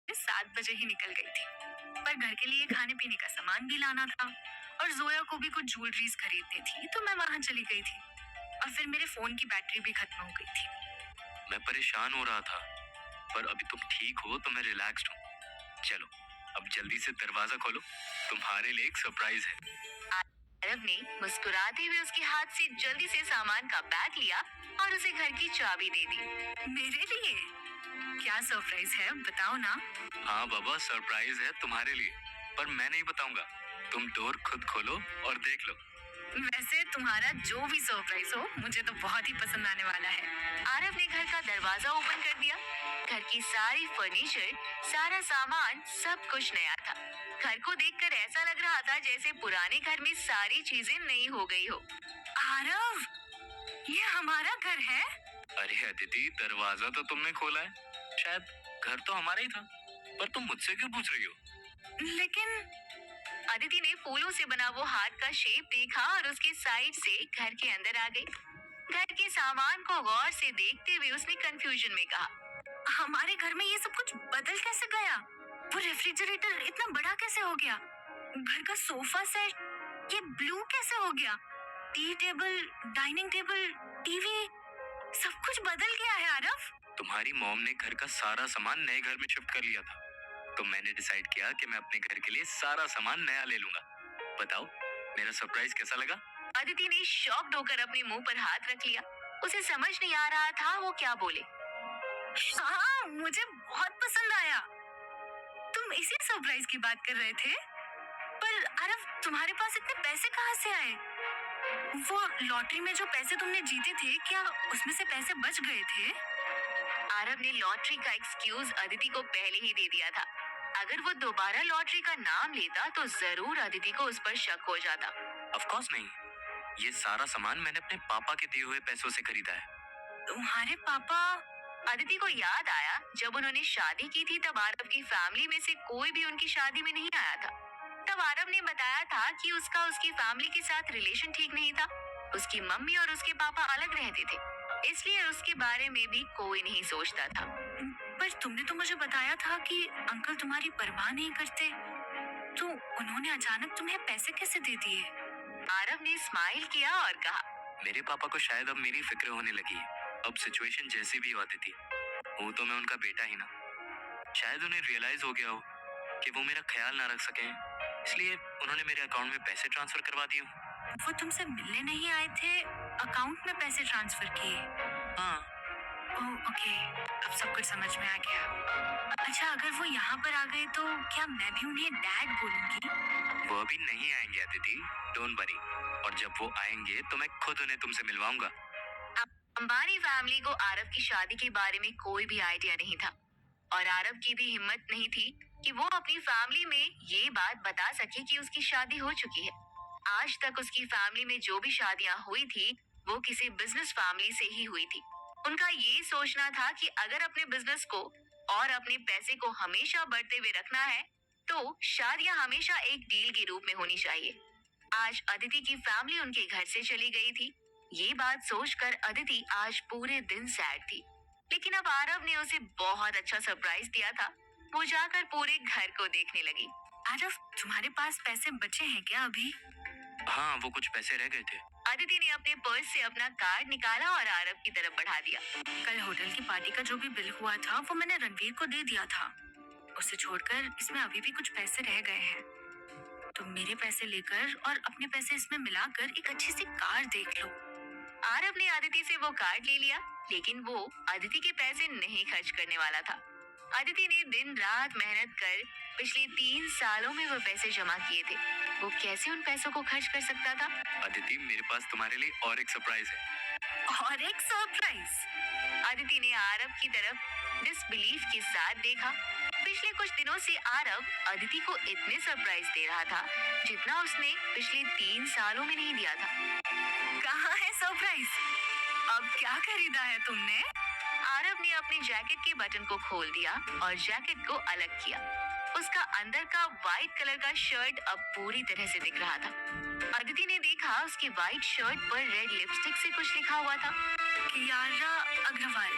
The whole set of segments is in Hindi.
7 बजे ही निकल गई थी। पर घर के लिए खाने पीने का सामान भी लाना था और जोया को भी कुछ ज्वेलरीज खरीदनी थी, तो मैं वहां चली गई थी। और फिर मेरे फोन की बैटरी भी खत्म हो गई थी। मैं परेशान हो रहा था, पर अभी तुम ठीक हो तो मैं रिलैक्स्ड हूँ। चलो अब जल्दी से दरवाजा खोलो, तुम्हारे लिए एक सरप्राइज है। आरव ने मुस्कुराते हुए उसके हाथ से जल्दी से सामान का बैग लिया और उसे घर की चाबी दे दी। मेरे लिए क्या सरप्राइज है, बताओ ना। हाँ बाबा, सरप्राइज है तुम्हारे लिए, पर मैं नहीं बताऊंगा। तुम डोर खुद खोलो और देख लो। वैसे तुम्हारा जो भी सरप्राइज हो, मुझे तो बहुत ही पसंद आने वाला है। आरव ने घर का दरवाजा ओपन कर दिया। घर की सारी फर्नीचर, सारा सामान, सब कुछ नया था। घर को देखकर ऐसा लग रहा था जैसे पुराने घर में सारी चीजें नई हो गई हो। आरव, ये हमारा घर है? अरे अदिति, दरवाजा तो तुमने खोला है। शायद घर तो हमारा ही था, पर तुम मुझसे क्यों पूछ रही हो? लेकिन अदिति ने फूलों से बना वो हार्ट का शेप देखा और उसके साइड से घर के अंदर आ गई। घर के सामान को गौर से देखते हुए उसने कंफ्यूजन में कहा, हमारे घर में ये सब कुछ बदल कैसे गया? वो रेफ्रिजरेटर इतना बड़ा कैसे हो गया? घर का सोफा सेट ये ब्लू कैसे हो गया? Tea table, dining table, TV, सब कुछ बदल गया है आरव। तुम्हारी मॉम ने घर का सारा सामान नए घर में शिफ्ट कर लिया था, तो मैंने डिसाइड किया कि मैं अपने घर के लिए सारा सामान नया ले लूंगा। बताओ, मेरा सरप्राइज कैसा लगा? अदिति ने शॉक्ड होकर अपने मुंह पर हाथ रख लिया। उसे समझ नहीं आ रहा था वो क्या बोले। हाँ, मुझे बहुत पसंद आया। तुम इसी सरप्राइज की बात कर रहे थे? पर आरव, तुम्हारे पास इतने पैसे कहाँ से आए? वो लॉटरी में जो पैसे तुमने जीते थे, क्या उसमें से पैसे बच गए थे? आरव ने लॉटरी का एक्सक्यूज अदिति को पहले ही दे दिया था। अगर वो दोबारा लॉटरी का नाम लेता तो जरूर अदिति को उस पर शक हो जाता। ऑफ कोर्स नहीं, ये सारा सामान मैंने अपने पापा के दिए हुए पैसों से खरीदा है। तुम्हारे पापा? अदिति को याद आया जब उन्होंने शादी की थी तब आरव की फैमिली में से कोई भी उनकी शादी में नहीं आया था। तब आरव ने बताया था कि उसका उसकी फैमिली के साथ रिलेशन ठीक नहीं था। उसकी मम्मी और उसके पापा अलग रहते थे, इसलिए उसके बारे में भी कोई नहीं सोचता था। पर तुमने तो मुझे बताया था कि अंकल तुम्हारी परवाह नहीं करते, तो उन्होंने अचानक तुम्हें पैसे कैसे दे दिए? आरव ने स्माइल किया और कहा, मेरे पापा को शायद अब मेरी फिक्र होने लगी है। अब सिचुएशन जैसी भी होती थी, वो तो मैं उनका बेटा ही ना। शायद उन्हें रियलाइज हो गया हो कि वो मेरा ख्याल ना रख सके, इसलिए उन्होंने मेरे अकाउंट में पैसे ट्रांसफर करवा दिए। वो तुमसे मिलने नहीं आए थे, अकाउंट में पैसे ट्रांसफर किए? हाँ। ओह ओके, अब सब कुछ समझ में आ गया। अच्छा, अगर वो यहाँ पर आ गए तो क्या मैं भी उन्हें डैड बोलूंगी? वो अभी नहीं आएंगे अदिति, डोंट वरी। और जब वो आएंगे तो मैं खुद उन्हें तुमसे मिलवाऊंगा। अंबानी फैमिली को आरव की शादी के बारे में कोई भी आइडिया नहीं था और आरव की भी हिम्मत नहीं थी कि वो अपनी फैमिली में ये बात बता सके कि उसकी शादी हो चुकी है। आज तक उसकी फैमिली में जो भी शादियां हुई थी वो किसी बिजनेस फैमिली से ही हुई थी। उनका ये सोचना था कि अगर अपने बिजनेस को और अपने पैसे को हमेशा बढ़ते हुए रखना है तो शादियां हमेशा एक डील के रूप में होनी चाहिए। आज अदिति की फैमिली उनके घर से चली गई थी। ये बात सोचकर अदिति आज पूरे दिन सैड थी, लेकिन अब आरव ने उसे बहुत अच्छा सरप्राइज दिया था। वो जाकर पूरे घर को देखने लगी। आरव, तुम्हारे पास पैसे बचे हैं क्या अभी? हाँ, वो कुछ पैसे रह गए थे। अदिति ने अपने पर्स से अपना कार्ड निकाला और आरव की तरफ बढ़ा दिया। कल होटल की पार्टी का जो भी बिल हुआ था वो मैंने रणवीर को दे दिया था। उसे छोड़कर इसमें अभी भी कुछ पैसे रह गए हैं। तुम मेरे पैसे लेकर और अपने पैसे इसमें मिलाकर एक अच्छी सी कार देख लो। आरव ने अदिति से वो कार्ड ले लिया, लेकिन वो अदिति के पैसे नहीं खर्च करने वाला था। अदिति ने दिन रात मेहनत कर पिछले 3 सालों में वो पैसे जमा किए थे। वो कैसे उन पैसों को खर्च कर सकता था? अदिति, मेरे पास तुम्हारे लिए और एक सरप्राइज है। और एक सरप्राइज? अदिति ने आरव की तरफ डिसबिलीफ के साथ देखा। पिछले कुछ दिनों से आरव अदिति को इतने सरप्राइज दे रहा था जितना उसने पिछले 3 सालों में नहीं दिया था। कहाँ है सरप्राइज? अब क्या खरीदा है तुमने? आरव ने अपने जैकेट के बटन को खोल दिया और जैकेट को अलग किया। उसका अंदर का व्हाइट कलर का शर्ट अब पूरी तरह से दिख रहा था। अदिति ने देखा उसकी व्हाइट शर्ट पर रेड लिपस्टिक से कुछ लिखा हुआ था, कियारा अग्रवाल।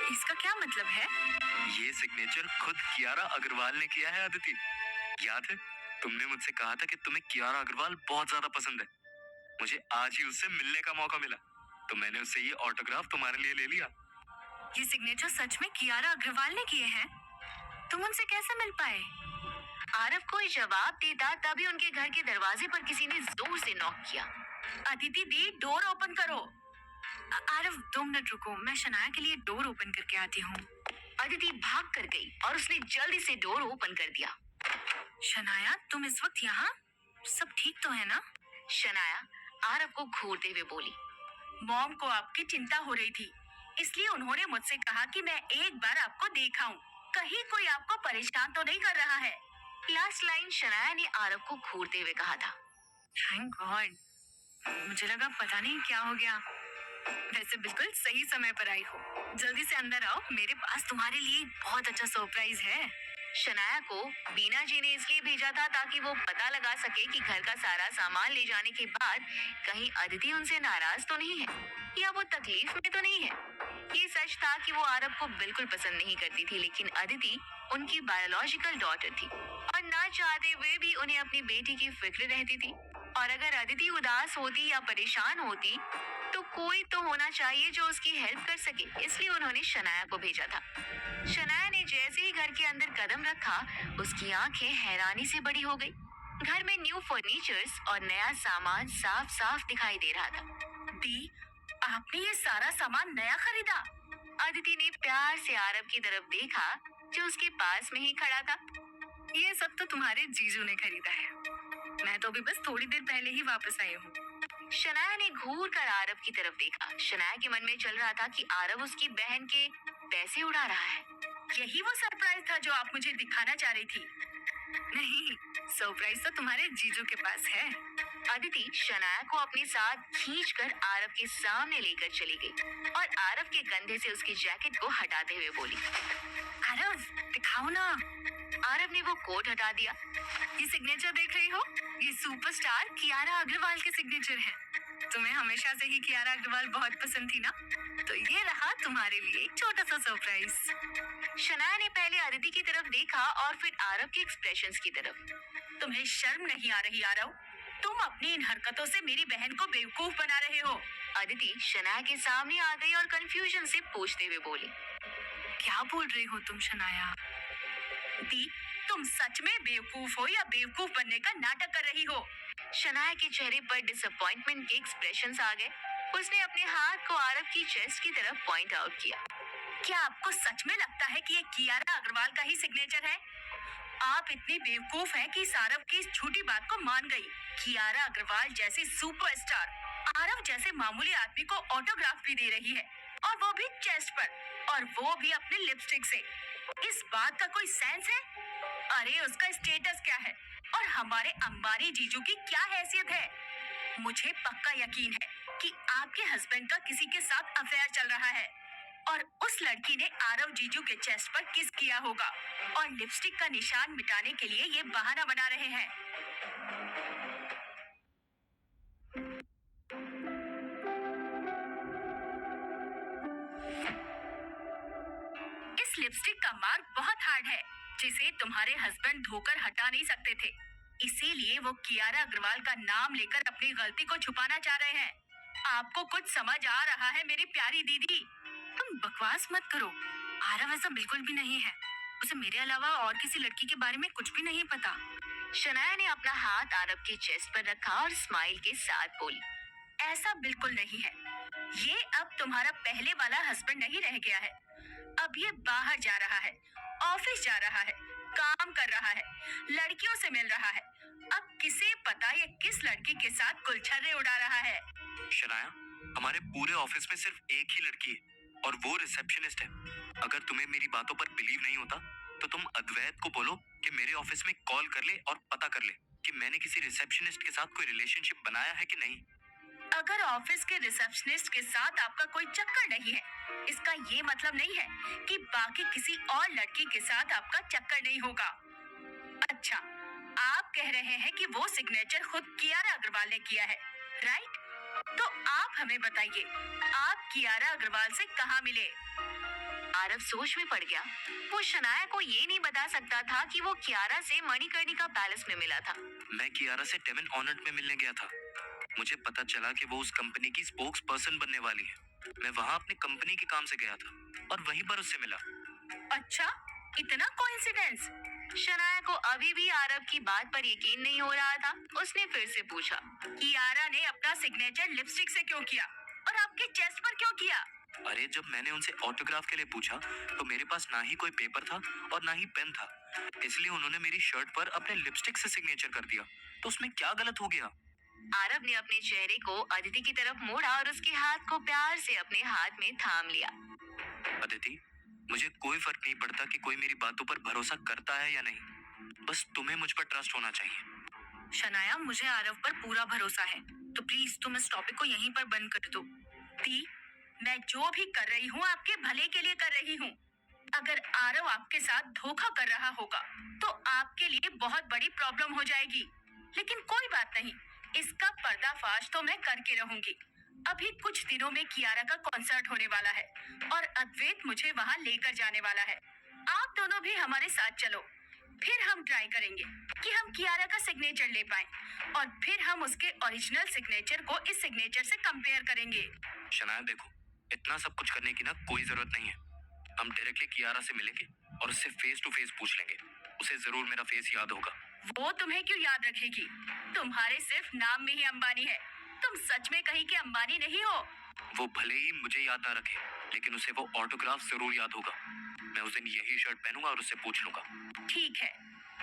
इसका क्या मतलब है? ये सिग्नेचर खुद कियारा अग्रवाल ने किया है अदिति। याद है, तुमने मुझसे कहा था कि तुम्हें कियारा अग्रवाल बहुत ज्यादा पसंद है। मुझे आज ही उससे मिलने का मौका मिला, तो मैंने उससे ये ऑटोग्राफ तुम्हारे लिए ले लिया। ये सिग्नेचर सच में कियारा अग्रवाल ने किए हैं? तुम उनसे कैसे मिल पाए? आरव कोई जवाब देता तभी उनके घर के दरवाजे पर किसी ने जोर से नॉक किया। अदिति दी, डोर ओपन करो। आरव 2 मिनट रुको, मैं शनाया के लिए डोर ओपन करके आती हूँ। अदिति भाग कर गई और उसने जल्दी से डोर ओपन कर दिया। शनाया, तुम इस वक्त यहाँ? सब ठीक तो है ना? शनाया आरव को घूरते हुए बोली। मॉम को आपकी चिंता हो रही थी, इसलिए उन्होंने मुझसे कहा कि मैं एक बार आपको देखाऊं। कहीं कोई आपको परेशान तो नहीं कर रहा है? लास्ट लाइन शनाया ने आरव को घूरते हुए कहा था। थैंक गॉड, मुझे लगा पता नहीं क्या हो गया। वैसे बिल्कुल सही समय पर आई हो। जल्दी से अंदर आओ, मेरे पास तुम्हारे लिए बहुत अच्छा सरप्राइज है। शनाया को बीना जी ने इसलिए भेजा था ताकि वो पता लगा सके कि घर का सारा सामान ले जाने के बाद कहीं अदिति उनसे नाराज तो नहीं है या वो तकलीफ में तो नहीं है। ये सच था कि वो आरव को बिल्कुल पसंद नहीं करती थी, लेकिन अदिति उनकी बायोलॉजिकल डॉटर थी और ना चाहते हुए भी उन्हें अपनी बेटी की फिक्र रहती थी। और अगर अदिति उदास होती या परेशान होती तो कोई तो होना चाहिए जो उसकी हेल्प कर सके, इसलिए उन्होंने शनाया को भेजा था। शनाया ने जैसे ही घर के अंदर कदम रखा, उसकी आंखें हैरानी से बड़ी हो गई। घर में न्यू फर्नीचर्स और नया सामान साफ साफ दिखाई दे रहा था। दी, आपने ये सारा सामान नया खरीदा? अदिति ने प्यार से आरव की तरफ देखा जो उसके पास में ही खड़ा था। ये सब तो तुम्हारे जीजू ने खरीदा है, मैं तो अभी बस थोड़ी देर पहले ही वापस आई हूँ। शनाया ने घूर कर आरव की तरफ देखा। शनाया के मन में चल रहा था कि आरव उसकी बहन के पैसे उड़ा रहा है। यही वो सरप्राइज था जो आप मुझे दिखाना चाह रही थी? नहीं, सरप्राइज तो तुम्हारे जीजू के पास है। अदिति शनाया को अपने साथ खींचकर आरव के सामने लेकर चली गई और आरव के कंधे से उसकी जैकेट को हटाते हुए बोली, आरव दिखाओ ना। आरव ने वो कोट हटा दिया। ये सिग्नेचर देख रही हो? ये सुपरस्टार कियारा अग्रवाल के सिग्नेचर है। तुम्हें हमेशा से ही कियारा अग्रवाल बहुत पसंद थी ना, तो ये रहा तुम्हारे लिए एक छोटा सा सरप्राइज। शनाया ने पहले अदिति की तरफ देखा और फिर आरव के एक्सप्रेशंस की तरफ। तुम्हें शर्म नहीं आ रही आरव? तुम अपनी इन हरकतों से मेरी बहन को बेवकूफ बना रहे हो। अदिति शनाया के सामने आ गई और कंफ्यूजन से पूछते हुए बोली, क्या बोल रही हो तुम शनाया? दी, तुम सच में बेवकूफ हो या बेवकूफ बनने का नाटक कर रही हो? शनाया के चेहरे पर डिसअपॉइंटमेंट के एक्सप्रेशंस आ गए। उसने अपने हाथ को आरव की चेस्ट की तरफ पॉइंट आउट किया। क्या आपको सच में लगता है कि ये कियारा अग्रवाल का ही सिग्नेचर है? आप इतनी बेवकूफ हैं कि आरव की इस छोटी बात को मान गई। कियारा अग्रवाल जैसी सुपरस्टार आरव जैसे मामूली आदमी को ऑटोग्राफ भी दे रही है, और वो भी चेस्ट पर, और वो भी अपने लिपस्टिक से। इस बात का कोई सेंस है? अरे उसका स्टेटस क्या है और हमारे अंबानी जीजू की क्या हैसियत है? मुझे पक्का यकीन है कि आपके हस्बैंड का किसी के साथ अफेयर चल रहा है और उस लड़की ने आरव जीजू के चेस्ट पर किस किया होगा और लिपस्टिक का निशान मिटाने के लिए ये बहाना बना रहे हैं। इस लिपस्टिक का मार्क बहुत हार्ड है, जिसे तुम्हारे हस्बैंड धोकर हटा नहीं सकते थे। इसीलिए वो कियारा अग्रवाल का नाम लेकर अपनी गलती को छुपाना चाह रहे हैं। आपको कुछ समझ आ रहा है मेरी प्यारी दीदी? तुम बकवास मत करो। आरव ऐसा बिल्कुल भी नहीं है। उसे मेरे अलावा और किसी लड़की के बारे में कुछ भी नहीं पता। शनाया ने अपना हाथ आरव के चेस्ट पर रखा और स्माइल के साथ बोली, ऐसा बिल्कुल नहीं है। ये अब तुम्हारा पहले वाला हस्बैंड नहीं रह गया है। अब ये बाहर जा रहा है, ऑफिस जा रहा है, काम कर रहा है, लड़कियों से मिल रहा है। अब किसे पता ये किस लड़की के साथ गुलछर्रे उड़ा रहा है। शनाया, हमारे पूरे ऑफिस में सिर्फ एक ही लड़की है और वो रिसेप्शनिस्ट है। अगर तुम्हें मेरी बातों पर बिलीव नहीं होता तो तुम अद्वैत को बोलो कि मेरे ऑफिस में कॉल कर ले और पता कर ले कि मैंने किसी रिसेप्शनिस्ट के साथ कोई रिलेशनशिप बनाया है कि नहीं। अगर ऑफिस के रिसेप्शनिस्ट के साथ आपका कोई चक्कर नहीं है, इसका ये मतलब नहीं है कि बाकी किसी और लड़की के साथ आपका चक्कर नहीं होगा। अच्छा, आप कह रहे हैं कि वो सिग्नेचर खुद कियारा अग्रवाल ने किया है, राइट? तो आप हमें बताइए, आप कियारा अग्रवाल से कहाँ मिले? आरव सोच में पड़ गया। वो शनाया को ये नहीं बता सकता था कि वो कियारा से मणिकर्णिका पैलेस में मिला था। मैं कियारा से डेमन ऑनर्ड में मिलने गया था। मुझे पता चला कि वो उस कंपनी की स्पोक्स पर्सन बनने वाली है। मैं वहाँ अपनी कंपनी के काम से गया था और वहीं पर उससे मिला। अच्छा, इतना कोइंसिडेंस। शनाया को अभी भी आरव की बात पर यकीन नहीं हो रहा था। उसने फिर से पूछा, कियारा ने अपना सिग्नेचर लिपस्टिक से क्यों किया और आपके चेस्ट पर क्यों किया? अरे जब मैंने उनसे ऑटोग्राफ के लिए पूछा तो मेरे पास ना ही कोई पेपर था और ना ही पेन था, इसलिए उन्होंने मेरी शर्ट पर अपने लिपस्टिक से सिग्नेचर कर दिया। तो उसमें क्या गलत हो गया? आरव ने अपने चेहरे को अदिति की तरफ मोड़ा और उसके हाथ को प्यार से अपने हाथ में थाम लिया। अदिति, मुझे कोई फर्क नहीं पड़ता कि कोई मेरी बातों पर भरोसा करता है या नहीं, बस तुम्हें मुझ पर ट्रस्ट होना चाहिए। शनाया, मुझे आरव पर पूरा भरोसा है, तो प्लीज तुम इस टॉपिक को यहीं पर बंद कर दो। दी, मैं जो भी कर रही हूँ आपके भले के लिए कर रही हूँ। अगर आरव आपके साथ धोखा कर रहा होगा तो आपके लिए बहुत बड़ी प्रॉब्लम हो जाएगी, लेकिन कोई बात नहीं, इसका पर्दाफाश तो मैं करके रहूंगी। अभी कुछ दिनों में कियारा का कॉन्सर्ट होने वाला है और अद्वैत मुझे वहाँ लेकर जाने वाला है। आप दोनों भी हमारे साथ चलो, फिर हम ट्राई करेंगे कि हम कियारा का सिग्नेचर ले पाएं और फिर हम उसके ओरिजिनल सिग्नेचर को इस सिग्नेचर से कंपेयर करेंगे। शनाया देखो, इतना सब कुछ करने की ना कोई जरूरत नहीं है। हम डायरेक्टली कियारा से मिलेंगे और उससे फेस टू फेस पूछ लेंगे। उसे जरूर मेरा फेस याद होगा। वो तुम्हें क्यों याद रखेगी? तुम्हारे सिर्फ नाम में ही अंबानी है, तुम सच में कहीं के अंबानी नहीं हो। वो भले ही मुझे याद ना रखे, लेकिन उसे वो ऑटोग्राफ जरूर याद होगा। मैं उस दिन यही शर्ट पहनूंगा और उससे पूछ लूंगा। ठीक है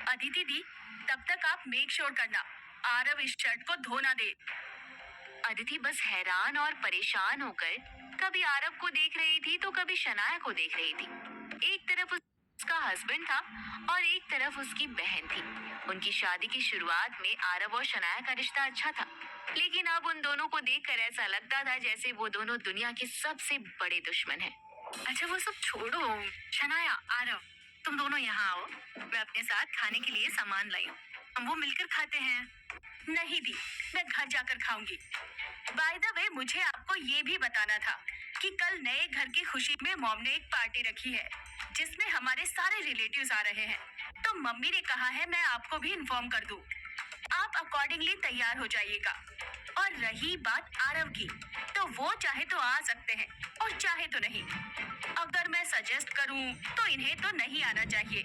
अदिति दी, तब तक आप मेक श्योर करना आरव इस शर्ट को धो ना दे। अदिति बस हैरान और परेशान होकर कभी आरव को देख रही थी तो कभी शनाया को देख रही थी। एक तरफ उसका हस्बैंड था और एक तरफ उसकी बहन थी। उनकी शादी की शुरुआत में आरव और शनाया का रिश्ता अच्छा था, लेकिन अब उन दोनों को देखकर ऐसा लगता था जैसे वो दोनों दुनिया के सबसे बड़े दुश्मन हैं। अच्छा वो सब छोड़ो, शनाया, आरव, तुम दोनों यहाँ आओ। मैं अपने साथ खाने के लिए सामान लाई हूँ, हम वो मिलकर खाते हैं। नहीं दी, मैं घर जाकर खाऊंगी। बाय द वे, मुझे आपको ये भी बताना था कि कल नए घर की खुशी में मॉम ने एक पार्टी रखी है जिसमें हमारे सारे रिलेटिव्स आ रहे हैं, तो मम्मी ने कहा है मैं आपको भी इन्फॉर्म कर दूं। आप अकॉर्डिंगली तैयार हो जाइएगा। और रही बात आरव की, तो वो चाहे तो आ सकते हैं और चाहे तो नहीं। अगर मैं सजेस्ट करूं तो इन्हें तो नहीं आना चाहिए,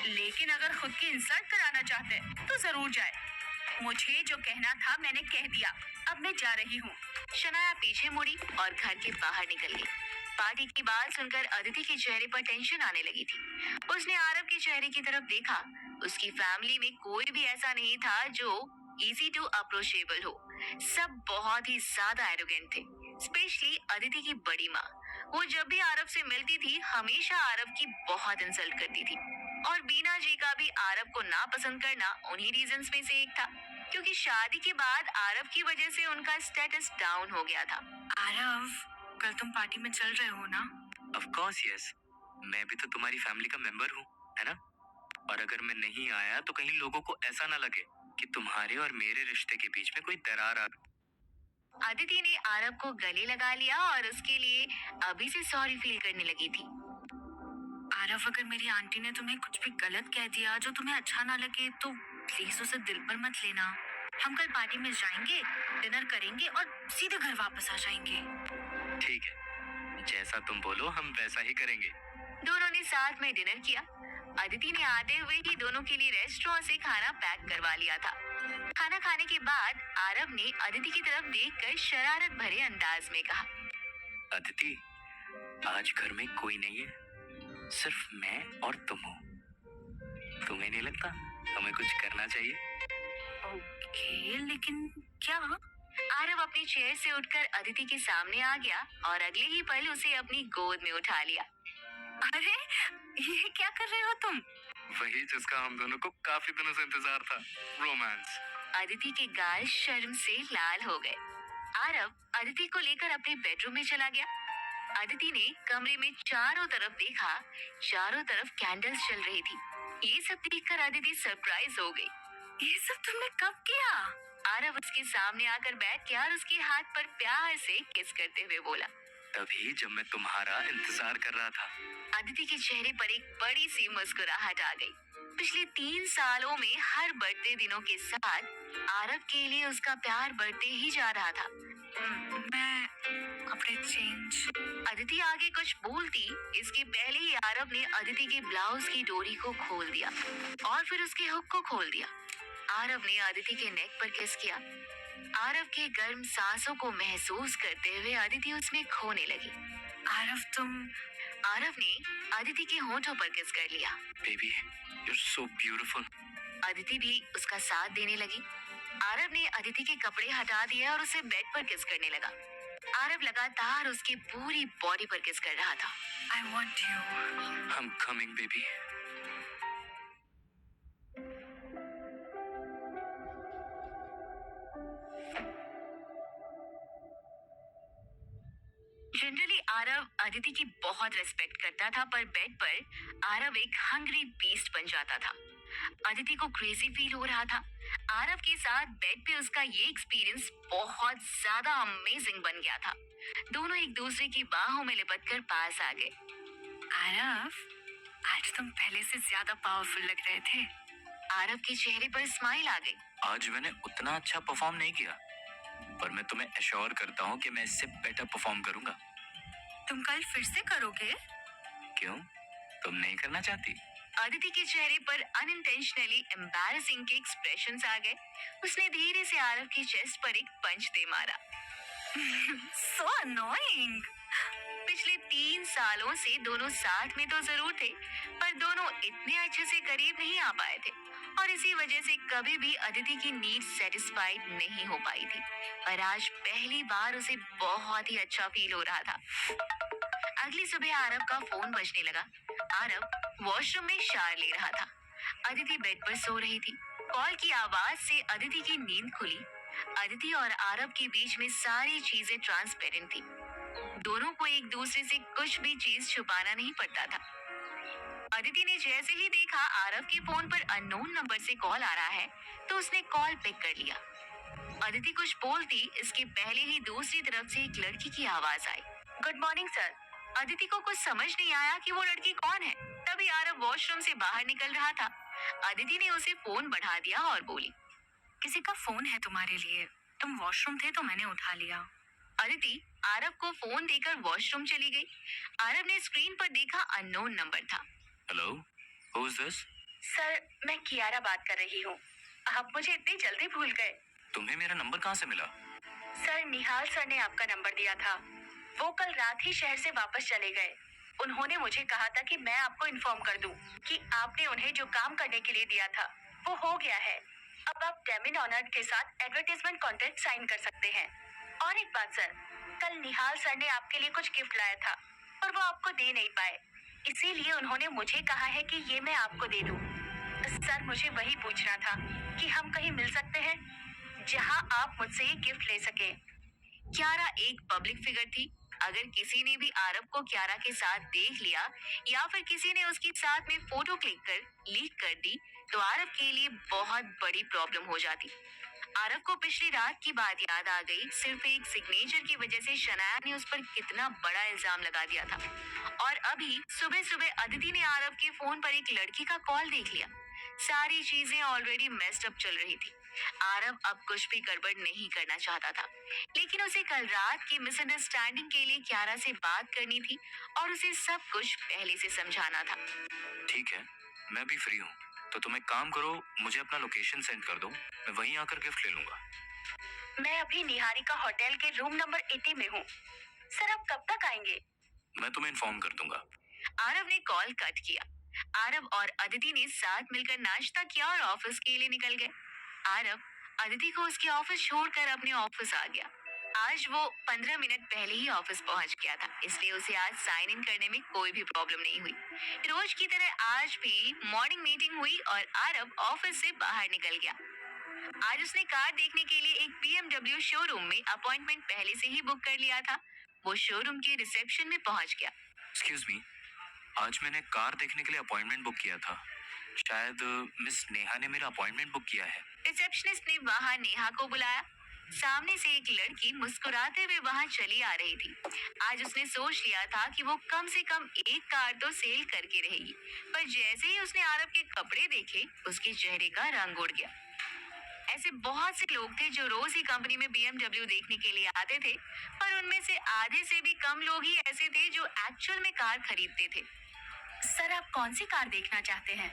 लेकिन अगर खुद की इंसल्ट कराना चाहते हैं तो जरूर जाए। मुझे जो कहना था मैंने कह दिया, अब मैं जा रही हूँ। शनाया पीछे मुड़ी और घर के बाहर निकल गई। पार्टी की बात सुनकर अदिति के चेहरे पर टेंशन आने लगी थी। उसने आरव के चेहरे की तरफ देखा। उसकी फैमिली में कोई भी ऐसा नहीं था जो इजी टू अप्रोचेबल हो। सब बहुत ही ज्यादा एरोगेंट थे, स्पेशली अदिति की बड़ी माँ। वो जब भी आरव से मिलती थी हमेशा आरव की बहुत इंसल्ट करती थी। और बीना जी का भी आरव को नापसंद करना उन्हीं रीजंस में से एक था, क्योंकि शादी के बाद आरव की वजह से उनका स्टेटस डाउन हो गया था। आरव, कल तुम पार्टी में चल रहे हो ना? ऑफ कोर्स यस, मैं भी तो तुम्हारी फैमिली का मेंबर हूँ, है ना? और अगर मैं नहीं आया तो कहीं लोगों को ऐसा ना लगे कि तुम्हारे और मेरे रिश्ते के बीच में कोई दरार आ गई। अदिति ने आरव को गले लगा लिया और उसके लिए अभी से सॉरी फील करने लगी थी। आरव, अगर मेरी आंटी ने तुम्हें कुछ भी गलत कह दिया जो तुम्हें अच्छा ना लगे तो प्लीज उसे दिल पर मत लेना। हम कल पार्टी में जाएंगे, डिनर करेंगे और सीधे घर वापस आ जाएंगे। ठीक है, जैसा तुम बोलो हम वैसा ही करेंगे। दोनों ने साथ में डिनर किया। अदिति ने आते हुए ही दोनों के लिए रेस्टोरेंट से खाना पैक करवा लिया था। खाना खाने के बाद आरव ने अदिति की तरफ देखकर शरारत भरे अंदाज में कहा, अदिति, आज घर में कोई नहीं है, सिर्फ मैं और तुम हो। तुम्हें नहीं लगता हमें कुछ करना चाहिए? ओके, लेकिन क्या? आरव अपनी चेयर से उठकर अदिति के सामने आ गया और अगले ही पल उसे अपनी गोद में उठा लिया। अरे ये क्या कर रहे हो तुम? वही जिसका हम दोनों को काफी दिनों से इंतजार था, रोमांस। अदिति के गाल शर्म से लाल हो गए। आरव अदिति को लेकर अपने बेडरूम में चला गया। अदिति ने कमरे में चारों तरफ देखा, चारों तरफ कैंडल्स जल रही थी। ये सब देखकर अदिति सरप्राइज हो गई। ये सब तुमने कब किया? आरव उसके सामने आकर बैठ गया और उसके हाथ पर प्यार से किस करते हुए बोला, तभी जब मैं तुम्हारा इंतजार कर रहा था। अदिति के चेहरे पर एक बड़ी सी मुस्कुराहट आ गई। पिछले 3 सालों में हर बढ़ते दिनों के साथ आरव के लिए उसका प्यार बढ़ते ही जा रहा था। मैं कपड़े चेंज। अदिति आगे कुछ बोलती इसके पहले ही आरव ने अदिति के ब्लाउज की डोरी को खोल दिया और फिर उसके हुक को खोल दिया। आरव ने अदिति के नेक पर किस किया। आरव के गर्म सांसों को महसूस करते हुए अदिति उसमें खोने लगी। आरव ने अदिति के होंठों पर किस कर लिया। Baby, you are so beautiful. Aditi भी उसका साथ देने लगी। आरव ने अदिति के कपड़े हटा दिए और उसे बेड पर किस करने लगा। आरव लगातार उसकी पूरी बॉडी पर किस कर रहा था। I want you. I'm coming, baby. Generally Aarav Aditi की बहुत रिस्पेक्ट करता था, पर बेड पर आरव एक हंग्री बीस्ट बन जाता था। अदिति को क्रेजी फील हो रहा था। आरव के साथ बेड पे उसका ये एक्सपीरियंस बहुत ज्यादा अमेजिंग बन गया था। दोनों एक दूसरे की बाहों में लिपटकर पास आ गए। आरव, आज तुम पहले से ज्यादा पावरफुल लग रहे थे। आरव के चेहरे पर स्माइल आ गई। आज मैंने उतना अच्छा परफॉर्म नहीं किया, पर मैं तुम्हें एश्योर करता हूँ कि मैं इससे बेटर परफॉर्म करूंगा। तुम कल फिर से करोगे? क्यों? तुम नहीं करना चाहती? अदिति के चेहरे पर अनइंटेंशनली एम्बैरेसिंग के एक्सप्रेशंस आ गए। उसने धीरे से आरव की चेस्ट पर एक पंच दे मारा। So annoying. पिछले 3 सालों से दोनों साथ में तो जरूर थे, पर दोनों इतने अच्छे से करीब नहीं आ पाए थे और इसी वजह से कभी भी अदिति की नीड सेटिस्फाइड नहीं हो पाई थी। पर आज पहली बार उसे बहुत ही अच्छा फील हो रहा था। अगली सुबह आरव का फोन बजने लगा। आरव वॉशरूम में शावर ले रहा था। अदिति बेड पर सो रही थी। कॉल की आवाज से अदिति की नींद खुली। अदिति और आरव के बीच में सारी चीजें ट्रांसपेरेंट थी। दोनों को एक दूसरे से कुछ भी चीज छुपाना नहीं पड़ता था। अदिति ने जैसे ही देखा आरव के फोन पर अननोन नंबर से कॉल आ रहा है, तो उसने कॉल पिक कर लिया। अदिति कुछ बोलती इसके पहले ही दूसरी तरफ से एक लड़की की आवाज आई। Good morning sir. अदिति को कुछ समझ नहीं आया कि वो लड़की कौन है। तभी आरव वॉशरूम से बाहर निकल रहा था। अदिति ने उसे फोन बढ़ा दिया और बोली, किसी का फोन है तुम्हारे लिए। तुम वॉशरूम थे तो मैंने उठा लिया। अदिति आरव को फोन देकर वॉशरूम चली गई। आरव ने स्क्रीन पर देखा अननोन नंबर था। Hello, who is this? Sir, मैं कियारा बात कर रही हूँ। आप मुझे इतनी जल्दी भूल गए। तुम्हें मेरा नंबर कहाँ से मिला? सर, निहाल सर ने आपका नंबर दिया था। वो कल रात ही शहर से वापस चले गए। उन्होंने मुझे कहा था कि मैं आपको इन्फॉर्म कर दूं कि आपने उन्हें जो काम करने के लिए दिया था वो हो गया है। अब आप डेमिन ऑनर्ड के साथ एडवर्टाइजमेंट कॉन्ट्रैक्ट साइन कर सकते हैं। और एक बात सर, कल निहाल सर ने आपके लिए कुछ गिफ्ट लाया था पर वो आपको दे नहीं पाए, इसीलिए उन्होंने मुझे कहा है कि ये मैं आपको दे दूं। सर, मुझे वही पूछना था कि हम कहीं मिल सकते हैं जहां आप मुझसे ये गिफ्ट ले सकें। क्यारा एक पब्लिक फिगर थी। अगर किसी ने भी आरव को क्यारा के साथ देख लिया या फिर किसी ने उसके साथ में फोटो क्लिक कर लीक कर दी, तो आरव के लिए बहुत बड़ी प्रॉब्लम हो जाती। आरव को पिछली रात की बात याद आ गई। सिर्फ एक सिग्नेचर की वजह से शनाया ने उस पर कितना बड़ा इल्जाम लगा दिया था। और अभी सुबह सुबह अदिति ने आरव के फोन पर एक लड़की का कॉल देख लिया। सारी चीजें ऑलरेडी मेस्ड अप चल रही थी। आरव अब कुछ भी गड़बड़ नहीं करना चाहता था, लेकिन उसे कल रात की मिसअंडरस्टैंडिंग के लिए क्यारा से बात करनी थी और उसे सब कुछ पहले से समझाना था। ठीक है, मैं भी फ्री हूँ, तो तुम एक काम करो, मुझे अपना लोकेशन सेंड कर दो, मैं वहीं आकर गिफ्ट ले लूंगा। मैं अभी निहारिका होटल के रूम नंबर 80 में हूँ। सर, आप कब तक आएंगे? मैं तुम्हें इन्फॉर्म कर दूंगा। आरव ने कॉल कट किया। आरव और अदिति ने साथ मिलकर नाश्ता किया और ऑफिस के लिए निकल गए। आरव अदिति को उसके ऑफिस छोड़कर अपने ऑफिस आ गया। आज वो 15 मिनट पहले ही ऑफिस पहुंच गया था, इसलिए उसे आज साइन इन करने में कोई भी प्रॉब्लम नहीं हुई। रोज की तरह आज भी मॉर्निंग मीटिंग हुई और आरव ऑफिस से बाहर निकल गया। आज उसने कार देखने के लिए एक BMW शोरूम में अपॉइंटमेंट पहले से ही बुक कर लिया था। वो शोरूम के रिसेप्शन में पहुंच गया। एक्सक्यूज मी, आज मैंने कार देखने के लिए अपॉइंटमेंट बुक किया था। शायद मिस नेहा ने मेरा अपॉइंटमेंट बुक किया है। रिसेप्शनिस्ट ने वहां नेहा को बुलाया। सामने से एक लड़की मुस्कुराते हुए वहां चली आ रही थी। आज उसने सोच लिया था कि वो कम से कम एक कार तो सेल करके रहेगी, पर जैसे ही उसने आरव के कपड़े देखे, उसके चेहरे का रंग उड़ गया। ऐसे बहुत से लोग थे जो रोज ही कंपनी में BMW देखने के लिए आते थे, पर उनमें से आधे से भी कम लोग ही ऐसे थे जो एक्चुअल में कार खरीदते थे। सर, आप कौन सी कार देखना चाहते हैं?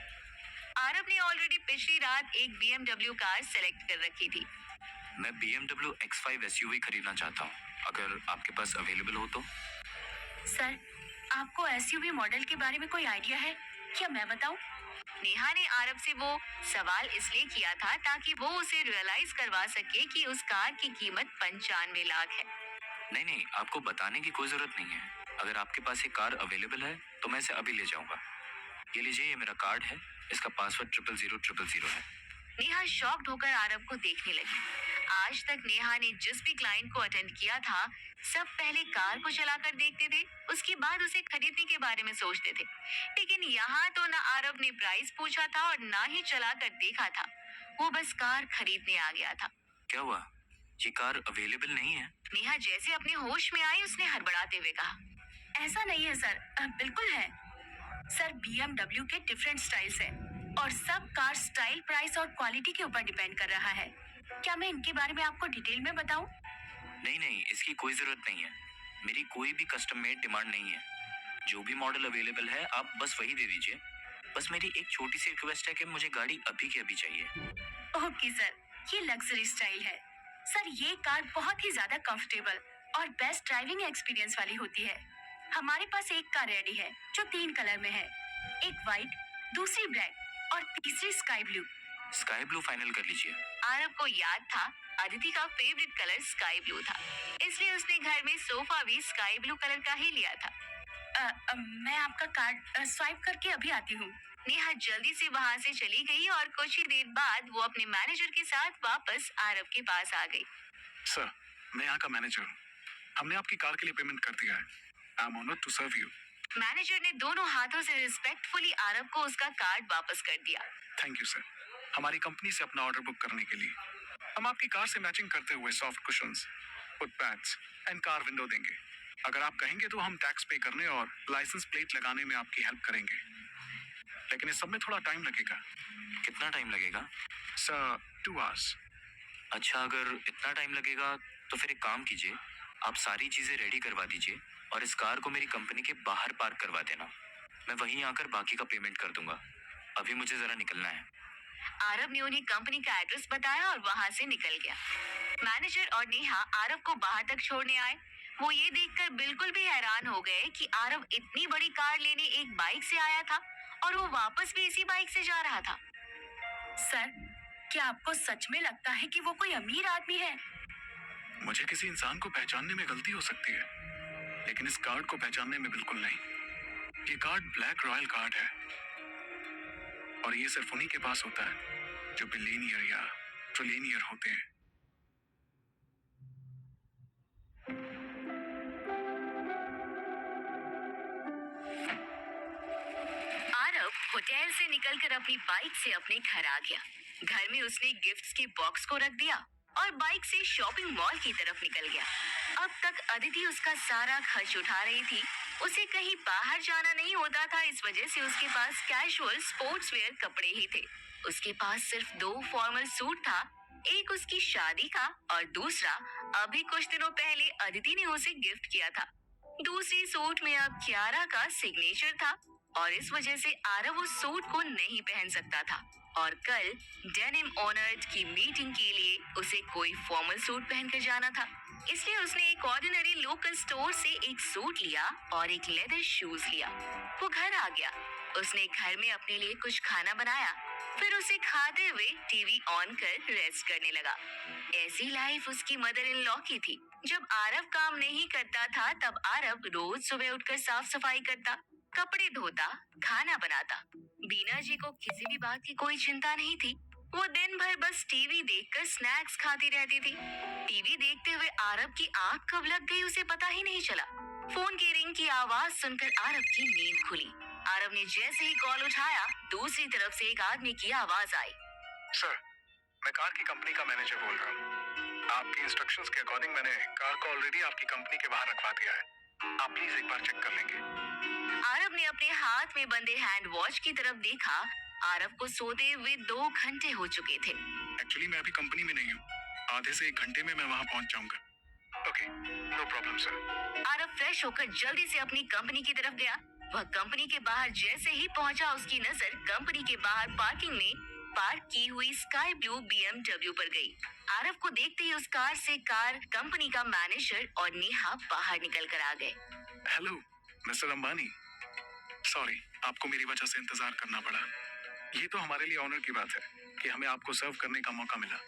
आरव ने ऑलरेडी पिछली रात एक BMW कार सेलेक्ट कर रखी थी। मैं BMW X5 SUV खरीदना चाहता हूँ, अगर आपके पास अवेलेबल हो तो। सर, आपको SUV मॉडल के बारे में कोई आइडिया है? क्या मैं बताऊं? नेहा ने आरव से वो सवाल इसलिए किया था ताकि वो उसे रियलाइज करवा सके कि उस कार की कीमत 95 लाख है। नहीं नहीं, आपको बताने की कोई जरूरत नहीं है। अगर आपके पास ये कार अवेलेबल है तो मैं इसे अभी ले जाऊंगा। ये लीजिए, ये मेरा कार्ड है, इसका पासवर्ड 00000 है। नेहा शॉक्ड होकर आरव को देखने लगी। आज तक नेहा ने जिस भी क्लाइंट को अटेंड किया था, सब पहले कार को चलाकर देखते थे, उसके बाद उसे खरीदने के बारे में सोचते थे। लेकिन यहाँ तो ना आरव ने प्राइस पूछा था और ना ही चलाकर देखा था, वो बस कार खरीदने आ गया था। क्या हुआ? ये कार अवेलेबल नहीं है? नेहा जैसे अपने होश में आई, उसने हड़बड़ाते हुए कहा, ऐसा नहीं है सर, बिल्कुल है। सर, BMW के डिफरेंट स्टाइल्स हैं और सब कार स्टाइल, प्राइस और क्वालिटी के ऊपर डिपेंड कर रहा है। क्या मैं इनके बारे में आपको डिटेल में बताऊं? नहीं नहीं, इसकी कोई जरूरत नहीं है। मेरी कोई भी कस्टम मेड डिमांड नहीं है। जो भी मॉडल अवेलेबल है आप बस वही दे दीजिए। बस मेरी एक छोटी सी रिक्वेस्ट है कि मुझे गाड़ी अभी की अभी चाहिए। ओके सर, ये लग्जरी स्टाइल है। सर, ये कार बहुत ही ज्यादा कंफर्टेबल और बेस्ट ड्राइविंग एक्सपीरियंस वाली होती है। हमारे पास एक कार रेडी है जो 3 कलर में है, एक वाइट, दूसरी ब्लैक और तीसरी sky blue. Sky blue final कर लीजिए। आरव को याद था अदिति का फेवरेट कलर स्काई ब्लू था, इसलिए उसने घर में सोफा भी स्काई ब्लू कलर का ही लिया था। मैं आपका कार्ड स्वाइप करके अभी आती हूँ। नेहा जल्दी से वहां से चली गई और कुछ ही देर बाद वो अपने मैनेजर के साथ वापस आरव के पास आ गई। सर, मैं यहाँ का मैनेजर हूँ। हमने आपकी कार के लिए पेमेंट कर दिया है। I am honoured to serve you. Manager ने दोनों हाथों से रिस्पेक्टफुली आरव को उसका कार्ड वापस कर दिया। थैंक यू सर, हमारी कंपनी से अपना ऑर्डर बुक करने के लिए। हम आपकी कार से मैचिंग करते हुए soft cushions, foot pads and car window देंगे। अगर आप कहेंगे तो हम टैक्स पे करने और लाइसेंस प्लेट लगाने में आपकी हेल्प करेंगे, लेकिन इस सब में थोड़ा टाइम लगेगा। कितना टाइम लगेगा? Sir, 2 hours. अच्छा, अगर इतना टाइम लगेगा तो फिर एक काम कीजिए, आप सारी चीजें रेडी करवा दीजिए और इस कार को मेरी कंपनी के बाहर पार्क करवा देना। मैं वहीं आकर बाकी का पेमेंट कर दूंगा। अभी मुझे जरा निकलना है। आरव ने उन्हें कंपनी का एड्रेस बताया और वहां से निकल गया। मैनेजर और नेहा आरव को बाहर तक छोड़ने आए। वो ये देखकर बिल्कुल भी हैरान हो गए कि आरव इतनी बड़ी कार लेने एक बाइक से आया था और वो वापस भी इसी बाइक से जा रहा था। सर, क्या आपको सच में लगता है कि वो कोई अमीर आदमी है? मुझे किसी इंसान को पहचानने में गलती हो सकती है, लेकिन इस कार्ड को पहचानने में बिल्कुल नहीं। ये कार्ड ब्लैक रॉयल कार्ड है और ये सिर्फ उन्हीं के पास होता है जो बिलियनियर या ट्रिलियनियर होते हैं। आरव होटल से निकलकर अपनी बाइक से अपने घर आ गया। घर में उसने गिफ्ट्स के बॉक्स को रख दिया और बाइक से शॉपिंग मॉल की तरफ निकल गया। अब तक अदिति उसका सारा खर्च उठा रही थी। उसे कहीं बाहर जाना नहीं होता था, इस वजह से उसके पास कैजुअल स्पोर्ट्स वेयर कपड़े ही थे। उसके पास सिर्फ 2 फॉर्मल सूट था, एक उसकी शादी का और दूसरा अभी कुछ दिनों पहले अदिति ने उसे गिफ्ट किया था। दूसरी सूट में अब कियारा का सिग्नेचर था और इस वजह से आरव उस सूट को नहीं पहन सकता था और कल डेनिम ओनर की मीटिंग के लिए उसे कोई फॉर्मल सूट पहनकर जाना था। इसलिए उसने एक ऑर्डिनरी लोकल स्टोर से एक सूट लिया और एक लेदर शूज लिया। वो घर आ गया। उसने घर में अपने लिए कुछ खाना बनाया, फिर उसे खाते हुए टीवी ऑन कर रेस्ट करने लगा। ऐसी लाइफ उसकी मदर इन लॉ की थी। जब आरव काम नहीं करता था तब आरव रोज सुबह उठकर साफ सफाई करता, कपड़े धोता, खाना बनाता। बीना जी को किसी भी बात की कोई चिंता नहीं थी। वो दिन भर बस टीवी देखकर स्नैक्स खाती रहती थी। टीवी देखते हुए आरव की आंख कब लग गई उसे पता ही नहीं चला। फोन की रिंग की आवाज सुनकर आरव की नींद खुली। आरव ने जैसे ही कॉल उठाया, दूसरी तरफ से एक आदमी की आवाज आई। सर, मैं कार की कंपनी का मैनेजर बोल रहा हूँ। आपके इंस्ट्रक्शंस के अकॉर्डिंग मैंने कार को ऑलरेडी आपकी कंपनी के बाहर रखवा दिया है। आप प्लीज एक बार चेक कर लेंगे। आरव ने अपने हाथ में बंधे हैंड वॉच की तरफ देखा। आरव को सोते हुए 2 घंटे हो चुके थे। एक्चुअली मैं अभी कंपनी में नहीं हूँ। आधे से 1 घंटे में मैं वहाँ पहुँच जाऊंगा। Okay, no problem sir. Aarav fresh होकर जल्दी से अपनी कंपनी की तरफ गया। वह कंपनी के बाहर जैसे ही पहुंचा, उसकी नजर कंपनी के बाहर पार्किंग में पार्क की हुई स्काई ब्लू BMW पर गई। आरव को देखते ही उस कार से कंपनी का मैनेजर और नेहा बाहर निकल कर आ गए। हेलो मिस्टर अंबानी, सॉरी आपको मेरी वजह से इंतजार करना पड़ा। ये तो हमारे लिए ऑनर की बात है कि हमें आपको सर्व करने का मौका मिला।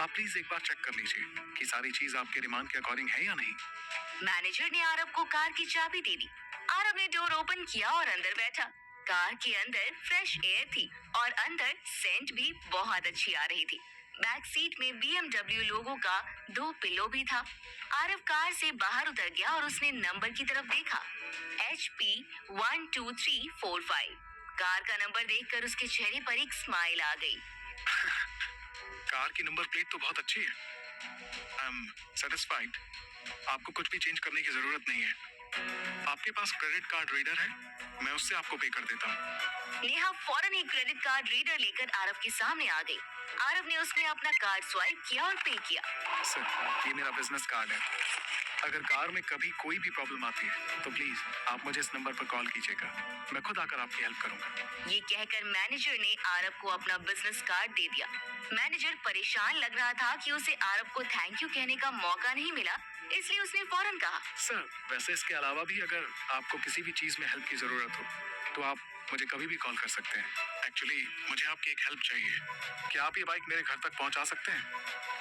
आप प्लीज एक बार चेक कर लीजिए कि सारी चीज आपके डिमांड के अकॉर्डिंग है या नहीं। मैनेजर ने आरव को कार की चाबी दे दी। आरव ने डोर ओपन किया और अंदर बैठा। कार के अंदर फ्रेश एयर थी और अंदर सेंट भी बहुत अच्छी आ रही थी। बैक सीट में BMW लोगो का 2 पिलो भी था। आरव कार से बाहर उतर गया और उसने नंबर की तरफ देखा, HP 12345। कार का नंबर देखकर उसके चेहरे पर एक स्माइल आ गई। कार की नंबर प्लेट तो बहुत अच्छी है। I am satisfied. आपको कुछ भी चेंज करने की जरूरत नहीं है। आपके पास क्रेडिट कार्ड रीडर है, मैं उससे आपको पे कर देता हूँ। नेहा फौरन ही क्रेडिट कार्ड रीडर लेकर आरव के सामने आ गई। आरव ने उसमें अपना कार्ड स्वाइप किया और पे किया। सर, ये मेरा बिजनेस कार्ड है। अगर कार में कभी कोई भी प्रॉब्लम आती है तो प्लीज आप मुझे इस नंबर पर कॉल कीजिएगा। मैं खुद आकर आपकी हेल्प करूंगा। ये कहकर मैनेजर ने आरव को अपना बिजनेस कार्ड दे दिया। मैनेजर परेशान लग रहा था कि उसे आरव को थैंक यू कहने का मौका नहीं मिला, इसलिए उसने फौरन कहा, सर, वैसे इसके अलावा भी अगर आपको किसी भी चीज में हेल्प की जरूरत हो तो आप मुझे कभी भी कॉल कर सकते हैं। एक्चुअली मुझे आपकी एक हेल्प चाहिए। क्या आप ये बाइक मेरे घर तक पहुंचा सकते हैं?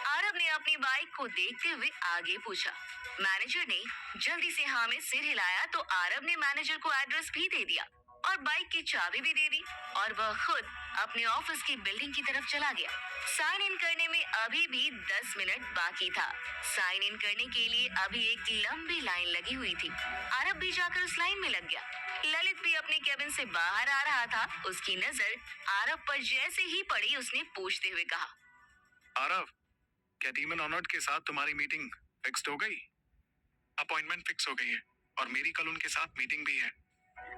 आरव ने अपनी बाइक को देखते हुए आगे पूछा। मैनेजर ने जल्दी से हाँ में सिर हिलाया तो आरव ने मैनेजर को एड्रेस भी दे दिया और बाइक की चाबी भी दे दी और वह खुद अपने ऑफिस की बिल्डिंग की तरफ चला गया। साइन इन करने में अभी भी 10 मिनट बाकी था। साइन इन करने के लिए अभी एक लंबी लाइन लगी हुई थी। आरव भी जाकर उस लाइन में लग गया। ललित भी अपने केबिन से बाहर आ रहा था। उसकी नजर आरव पर जैसे ही पड़ी, उसने पूछते हुए कहा, आरव, क्या डीमन ऑनर्ड के साथ तुम्हारी मीटिंग फिक्स्ड हो गई? अपॉइंटमेंट फिक्स हो गई है और मेरी कल उनके साथ मीटिंग भी है।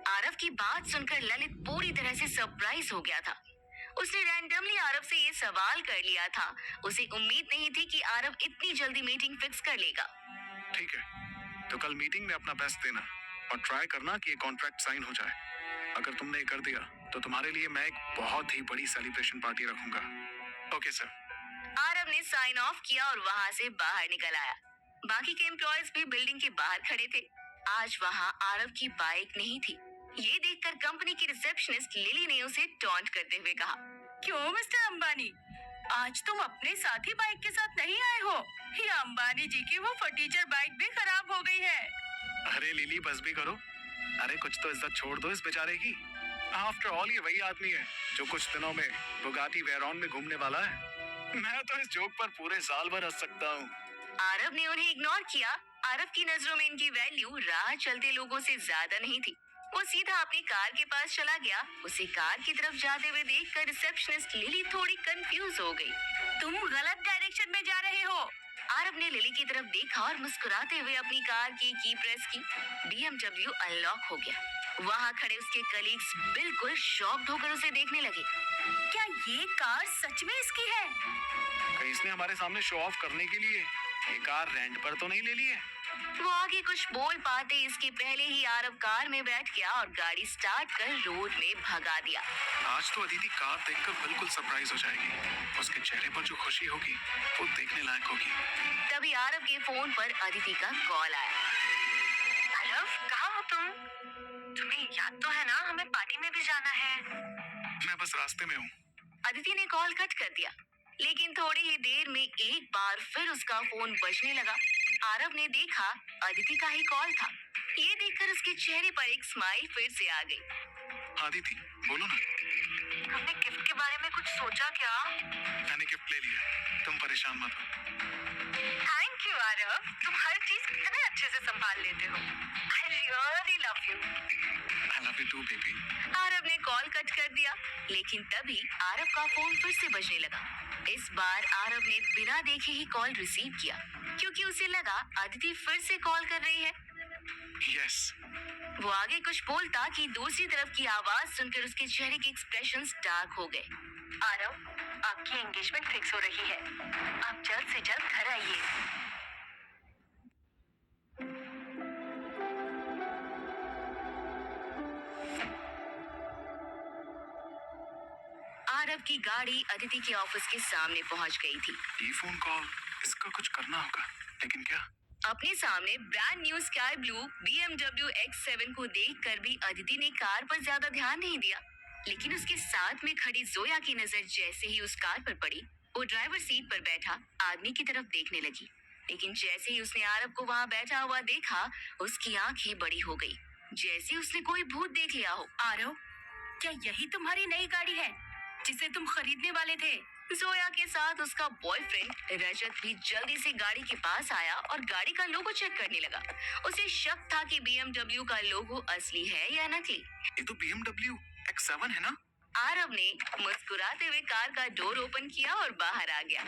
आरव की बात सुनकर ललित पूरी तरह से सरप्राइज हो गया था। उसने रैंडमली आरव से ये सवाल कर लिया था। उसे उम्मीद नहीं थी कि आरव इतनी जल्दी मीटिंग फिक्स कर लेगा। ठीक है, तो कल मीटिंग में अपना बेस्ट देना और ट्राई करना कि ये कॉन्ट्रैक्ट साइन हो जाए। अगर तुमने ये कर दिया तो तुम्हारे लिए मैं एक बहुत ही बड़ी सेलिब्रेशन पार्टी रखूंगा। Okay sir. आरव ने साइन ऑफ किया और वहाँ से बाहर निकल आया। बाकी के एम्प्लॉयज भी बिल्डिंग के बाहर खड़े थे। आज वहाँ आरव की बाइक नहीं थी। ये देखकर कंपनी की रिसेप्शनिस्ट लिली ने उसे टॉन्ट करते हुए कहा, क्यों मिस्टर अंबानी, आज तुम अपने साथी बाइक के साथ नहीं आए हो? ये अंबानी जी की वो फटीचर बाइक भी खराब हो गई है। अरे लिली, बस भी करो। अरे कुछ तो इज्जत छोड़ दो इस बेचारे की। आफ्टर ऑल ये वही आदमी है जो कुछ दिनों में बुगाटी वेरॉन में घूमने वाला है। मैं तो इस जोक पर पूरे साल भर हंस सकता हूँ। आरव ने उन्हें इग्नोर किया। आरव की नजरों में इनकी वैल्यू राह चलते लोगों से ज्यादा नहीं थी। वो सीधा अपनी कार के पास चला गया। उसे कार की तरफ जाते हुए देखकर रिसेप्शनिस्ट लिली थोड़ी कंफ्यूज हो गई। तुम गलत डायरेक्शन में जा रहे हो। आरव ने लिली की तरफ देखा और मुस्कुराते हुए अपनी कार की प्रेस की। BMW अनलॉक हो गया। वहाँ खड़े उसके कलीग्स बिल्कुल शॉक्ड होकर उसे देखने लगे। क्या ये कार सच में इसकी है? कहीं इसने हमारे सामने शो ऑफ करने के लिए ये कार रेंट पर तो नहीं ले ली है? वो आगे कुछ बोल पाते इसके पहले ही आरव कार में बैठ गया और गाड़ी स्टार्ट कर रोड में भगा दिया। आज तो अदिति कार देखकर बिल्कुल सरप्राइज हो जाएगी। उसके चेहरे पर जो खुशी होगी वो देखने लायक होगी। तभी आरव के फोन पर अदिति का कॉल आया। आरव, कहाँ हो तुम? तुम्हें याद तो है ना, हमें पार्टी में भी जाना है। मैं बस रास्ते में हूँ। अदिति ने कॉल कट कर दिया, लेकिन थोड़ी ही देर में एक बार फिर उसका फोन बजने लगा। आरव ने देखा अदिति का ही कॉल था। ये देखकर उसके चेहरे पर एक स्माइल फिर से आ गई। अदिति, बोलो ना। हमने गिफ्ट के बारे में कुछ सोचा क्या? मैंने गिफ्ट ले लिया, तुम परेशान मत हो। थैंक यू आरव, तुम हर चीज कितने अच्छे से संभाल लेते हो। I really love you. I love you too, baby. Aarav ने कॉल कट कर दिया, लेकिन तभी आरव का फोन फिर से बजने लगा। इस बार आरव ने बिना देखे ही कॉल रिसीव किया क्योंकि उसे लगा अदिति फिर से कॉल कर रही है। यस। वो आगे कुछ बोलता कि दूसरी तरफ की आवाज सुनकर उसके चेहरे के एक्सप्रेशंस डार्क हो गए। आरव, आपकी एंगेजमेंट फिक्स हो रही है। आप जल्द से जल्द घर आइए। आरव की गाड़ी अदिति के ऑफिस के सामने पहुंच गई थी। ये फोन कॉल, इसका कुछ करना होगा, लेकिन क्या? अपने सामने brand new sky blue BMW X7 को देखकर भी अदिति ने कार पर ज्यादा ध्यान नहीं दिया, लेकिन उसके साथ में खड़ी जोया की नजर जैसे ही उस कार पर पड़ी, वो ड्राइवर सीट पर बैठा आदमी की तरफ देखने लगी। लेकिन जैसे ही उसने आरव को वहाँ बैठा हुआ देखा, उसकी आंखें बड़ी हो गई, जैसे उसने कोई भूत देख लिया हो। आरव, क्या यही तुम्हारी नई गाड़ी है जिसे तुम खरीदने वाले थे? जोया के साथ उसका बॉयफ्रेंड रजत भी जल्दी से गाड़ी के पास आया और गाड़ी का लोगो चेक करने लगा। उसे शक था कि BMW का लोगो असली है या नकली। ये तो BMW X7 है ना? आरव ने मुस्कुराते हुए कार का डोर ओपन किया और बाहर आ गया।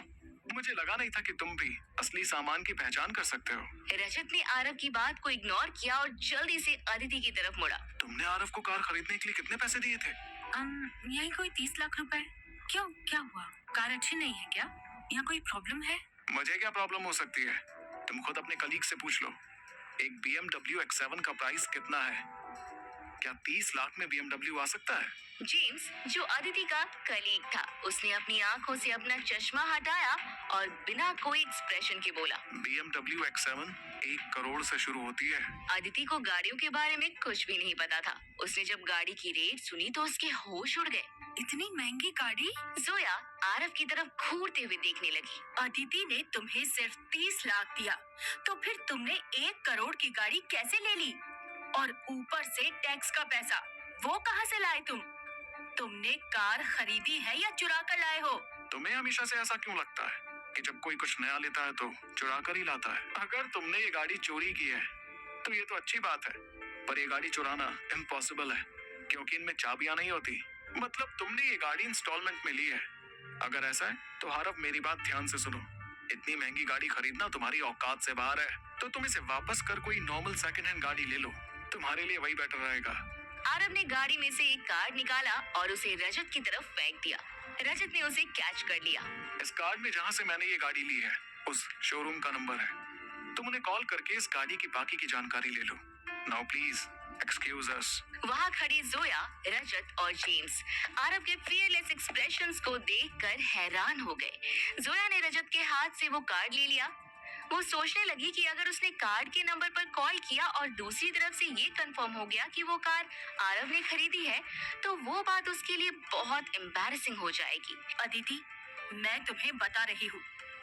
मुझे लगा नहीं था कि तुम भी असली सामान की पहचान कर सकते हो। रजत ने आरव की बात को इग्नोर किया और जल्दी से अदिति की तरफ मुड़ा। तुमने आरव को कार खरीदने के लिए कितने पैसे दिए थे? यही कोई 30 लाख रुपए। क्यों, क्या हुआ? कार अच्छी नहीं है क्या? यहाँ कोई प्रॉब्लम है? मुझे क्या प्रॉब्लम हो सकती है? तुम खुद अपने कलीग से पूछ लो। एक BMW X7 का प्राइस कितना है? क्या 30 लाख में BMW आ सकता है? जेम्स, जो अदिति का कलीग था, उसने अपनी आंखों से अपना चश्मा हटाया और बिना कोई एक्सप्रेशन के बोला, BMW X7 1 करोड़ से शुरू होती है। अदिति को गाड़ियों के बारे में कुछ भी नहीं पता था। उसने जब गाड़ी की रेट सुनी तो उसके होश उड़ गए। इतनी महंगी गाड़ी? जोया आरव की तरफ घूरते हुए देखने लगी। अदिति ने तुम्हें सिर्फ 30 लाख दिया, तो फिर तुमने 1 करोड़ की गाड़ी कैसे ले ली? और ऊपर से टैक्स का पैसा, वो कहाँ से लाए तुम? तुमने कार खरीदी है या चुरा कर लाए हो? तुम्हें हमेशा से ऐसा क्यों लगता है कि जब कोई कुछ नया लेता है तो चुरा कर ही लाता है? अगर तुमने ये गाड़ी चोरी की है तो ये तो अच्छी बात है, पर ये गाड़ी चुराना इम्पॉसिबल है क्योंकि इनमें चाबियां नहीं होती। मतलब तुमने ये गाड़ी इंस्टॉलमेंट में ली है। अगर ऐसा है तो आरव, मेरी बात ध्यान से सुनो। इतनी महंगी गाड़ी खरीदना तुम्हारी औकात से बाहर है, तो तुम इसे वापस कर कोई नॉर्मल सेकंड हैंड गाड़ी ले लो। तुम्हारे लिए वही बेटर रहेगा। आरव ने गाड़ी में से एक कार्ड निकाला और उसे रजत की तरफ फेंक दिया। रजत ने उसे कैच कर लिया। इस कार्ड में जहाँ से मैंने ये गाड़ी ली है उस शोरूम का नंबर है। तुम उन्हें कॉल करके इस गाड़ी की बाकी की जानकारी ले लो। Now please excuse us. वहाँ खड़ी जोया, रजत और जेम्स आरव के फियरलेस एक्सप्रेशंस को देखकर हैरान हो गए। जोया ने रजत के हाथ से वो कार्ड ले लिया। वो सोचने लगी कि अगर उसने कार्ड के नंबर पर कॉल किया और दूसरी तरफ से ये कंफर्म हो गया कि वो कार आरव ने खरीदी है, तो वो बात उसके लिए बहुत एम्बैरेसिंग हो जाएगी। अदिति, मैं तुम्हें बता रही हूँ,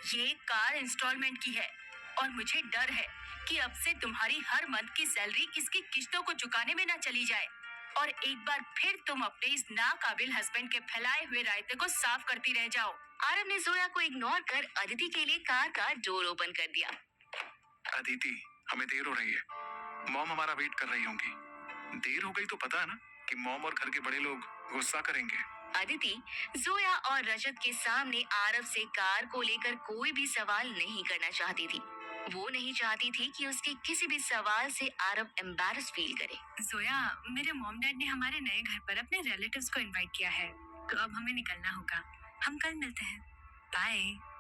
ये कार इंस्टॉलमेंट की है और मुझे डर है कि अब से तुम्हारी हर मंथ की सैलरी इसकी किस्तों को चुकाने में ना चली जाए और एक बार फिर तुम अपने इस नाकाबिल हस्बैंड के फैलाए हुए रायते को साफ करती रह जाओ। आरव ने जोया को इग्नोर कर अदिति के लिए कार का डोर ओपन कर दिया। अदिति, हमें देर हो रही है। मॉम हमारा वेट कर रही होंगी। देर हो गई तो पता है ना कि मॉम और घर के बड़े लोग गुस्सा करेंगे। अदिति जोया और रजत के सामने आरव से कार को लेकर कोई भी सवाल नहीं करना चाहती थी। वो नहीं चाहती थी कि उसके किसी भी सवाल से आरव एम्बैरस फील करे। जोया, मेरे मॉम डैड ने हमारे नए घर पर अपने रिलेटिव्स को इनवाइट किया है, तो अब हमें निकलना होगा। हम कल मिलते हैं। बाय।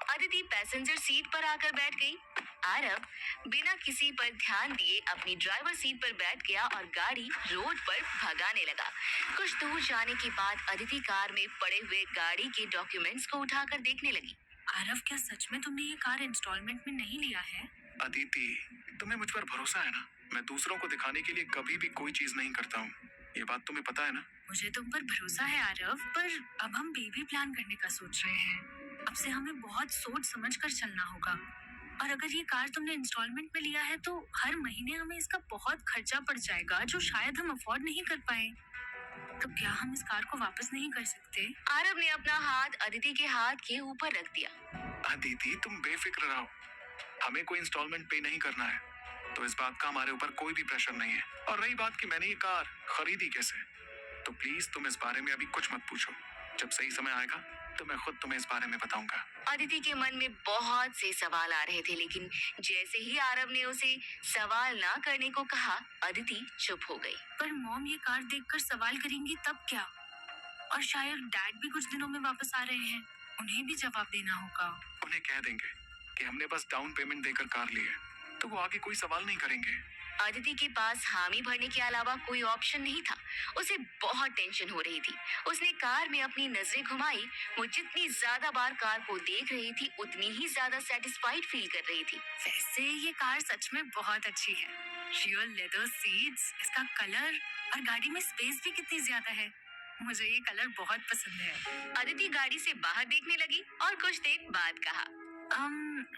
अदिति पैसेंजर सीट पर आकर बैठ गई। आरव बिना किसी पर ध्यान दिए अपनी ड्राइवर सीट पर बैठ गया और गाड़ी रोड पर भगाने लगा। कुछ दूर जाने के बाद अदिति कार में पड़े हुए गाड़ी के डॉक्यूमेंट्स को उठाकर देखने लगी। आरव, क्या सच में तुमने ये कार इंस्टॉलमेंट में नहीं लिया है? अदिति, तुम्हें मुझ पर भरोसा है ना? मैं दूसरों को दिखाने के लिए कभी भी कोई चीज नहीं करता हूँ। ये बात तुम्हें पता है ना? मुझे तुम पर भरोसा है आरव, पर अब हम बेबी प्लान करने का सोच रहे हैं। अब से हमें बहुत सोच समझ कर चलना होगा। और अगर ये कार तुमने इंस्टॉलमेंट में लिया है तो हर महीने हमें इसका बहुत खर्चा पड़ जाएगा जो शायद हम अफोर्ड नहीं कर पाए। तो क्या हम इस कार को वापस नहीं कर सकते? आरव ने अपना हाथ अदिति के हाथ के ऊपर रख दिया। अदिति, तुम बेफिक्र रहो। हमें कोई इंस्टॉलमेंट पे नहीं करना है, तो इस बात का हमारे ऊपर कोई भी प्रेशर नहीं है। और रही बात कि मैंने ये कार खरीदी कैसे, तो प्लीज तुम इस बारे में अभी कुछ मत पूछो। जब सही समय आएगा तो मैं खुद तुम्हें इस बारे में बताऊंगा। अदिति के मन में बहुत से सवाल आ रहे थे, लेकिन जैसे ही आरव ने उसे सवाल ना करने को कहा, अदिति चुप हो गई। पर मॉम ये कार देखकर सवाल करेंगी तब क्या? और शायद डैड भी कुछ दिनों में वापस आ रहे हैं, उन्हें भी जवाब देना होगा। उन्हें कह देंगे कि हमने बस डाउन पेमेंट देकर कार ली है, तो वो आगे कोई सवाल नहीं करेंगे। अदिति के पास हामी भरने के अलावा कोई ऑप्शन नहीं था। उसे बहुत टेंशन हो रही थी। उसने कार में अपनी नजरें घुमाई। वो जितनी ज्यादा बार कार को देख रही थी, उतनी ही ज्यादा सेटिस्फाइड फील कर रही थी। वैसे ये कार सच में बहुत अच्छी है। रियल लेदर सीट्स, इसका कलर और गाड़ी में स्पेस भी कितनी ज्यादा है। मुझे ये कलर बहुत पसंद है। अदिति गाड़ी से बाहर देखने लगी और कुछ देर बाद कहा,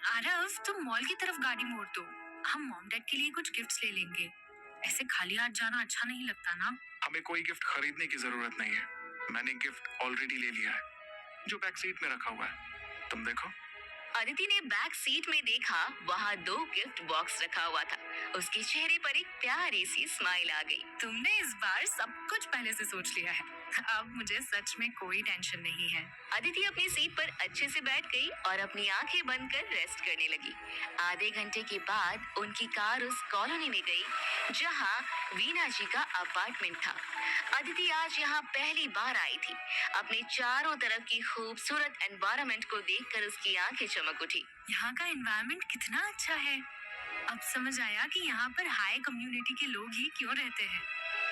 आरव, तुम मॉल की तरफ गाड़ी मोड़ दो। हम मॉम डैड के लिए कुछ गिफ्ट्स ले लेंगे। ऐसे खाली हाथ जाना अच्छा नहीं लगता ना। हमें कोई गिफ्ट खरीदने की जरूरत नहीं है। मैंने गिफ्ट ऑलरेडी ले लिया है, जो बैक सीट में रखा हुआ है। तुम देखो। अदिति ने बैक सीट में देखा, वहाँ 2 गिफ्ट बॉक्स रखा हुआ था। उसके चेहरे पर एक प्यारी सी स्माइल आ गई। तुमने इस बार सब कुछ पहले से सोच लिया है। अब मुझे सच में कोई टेंशन नहीं है। अदिति अपनी सीट पर अच्छे से बैठ गई और अपनी आंखें बंद कर रेस्ट करने लगी। आधे घंटे के बाद उनकी कार उस कॉलोनी में गई जहां वीना जी का अपार्टमेंट था। अदिति आज यहाँ पहली बार आई थी। अपने चारों तरफ की खूबसूरत एनवायरनमेंट को देखकर उसकी आंखें चमक उठी। यहाँ का एनवायरनमेंट कितना अच्छा है। अब समझ आया कि यहाँ पर हाई कम्युनिटी के लोग ही क्यों रहते हैं।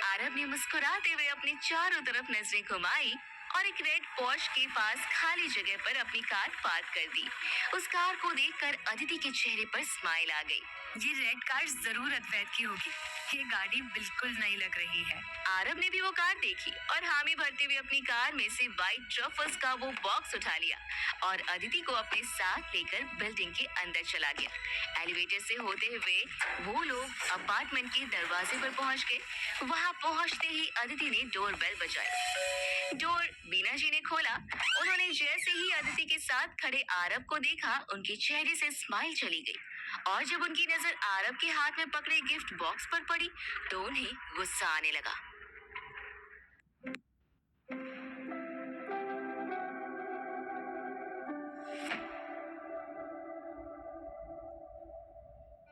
आरव ने मुस्कुराते हुए अपने चारों तरफ नजरें घुमाई और एक रेड पॉर्श के पास खाली जगह पर अपनी कार पार्क कर दी। उस कार को देखकर अदिति के चेहरे पर स्माइल आ गई। ये रेड कार जरूर अद्वैत की होगी। ये गाड़ी बिल्कुल नई लग रही है। आरव ने भी वो कार देखी और हामी भरते हुए अपनी कार में से व्हाइट ट्रफल्स का वो बॉक्स उठा लिया और अदिति को अपने साथ लेकर बिल्डिंग के अंदर चला गया। एलिवेटर से होते हुए वो लोग अपार्टमेंट के दरवाजे पर पहुंच गए। वहां पहुंचते ही अदिति ने डोर बेल बजाई। डोर बीना जी ने खोला। उन्होंने जैसे ही अदिति के साथ खड़े आरव को देखा, उनके चेहरे से स्माइल चली गई और जब उनकी नजर आरव के हाथ में पकड़े गिफ्ट बॉक्स पर पड़ी तो उन्हें गुस्सा आने लगा।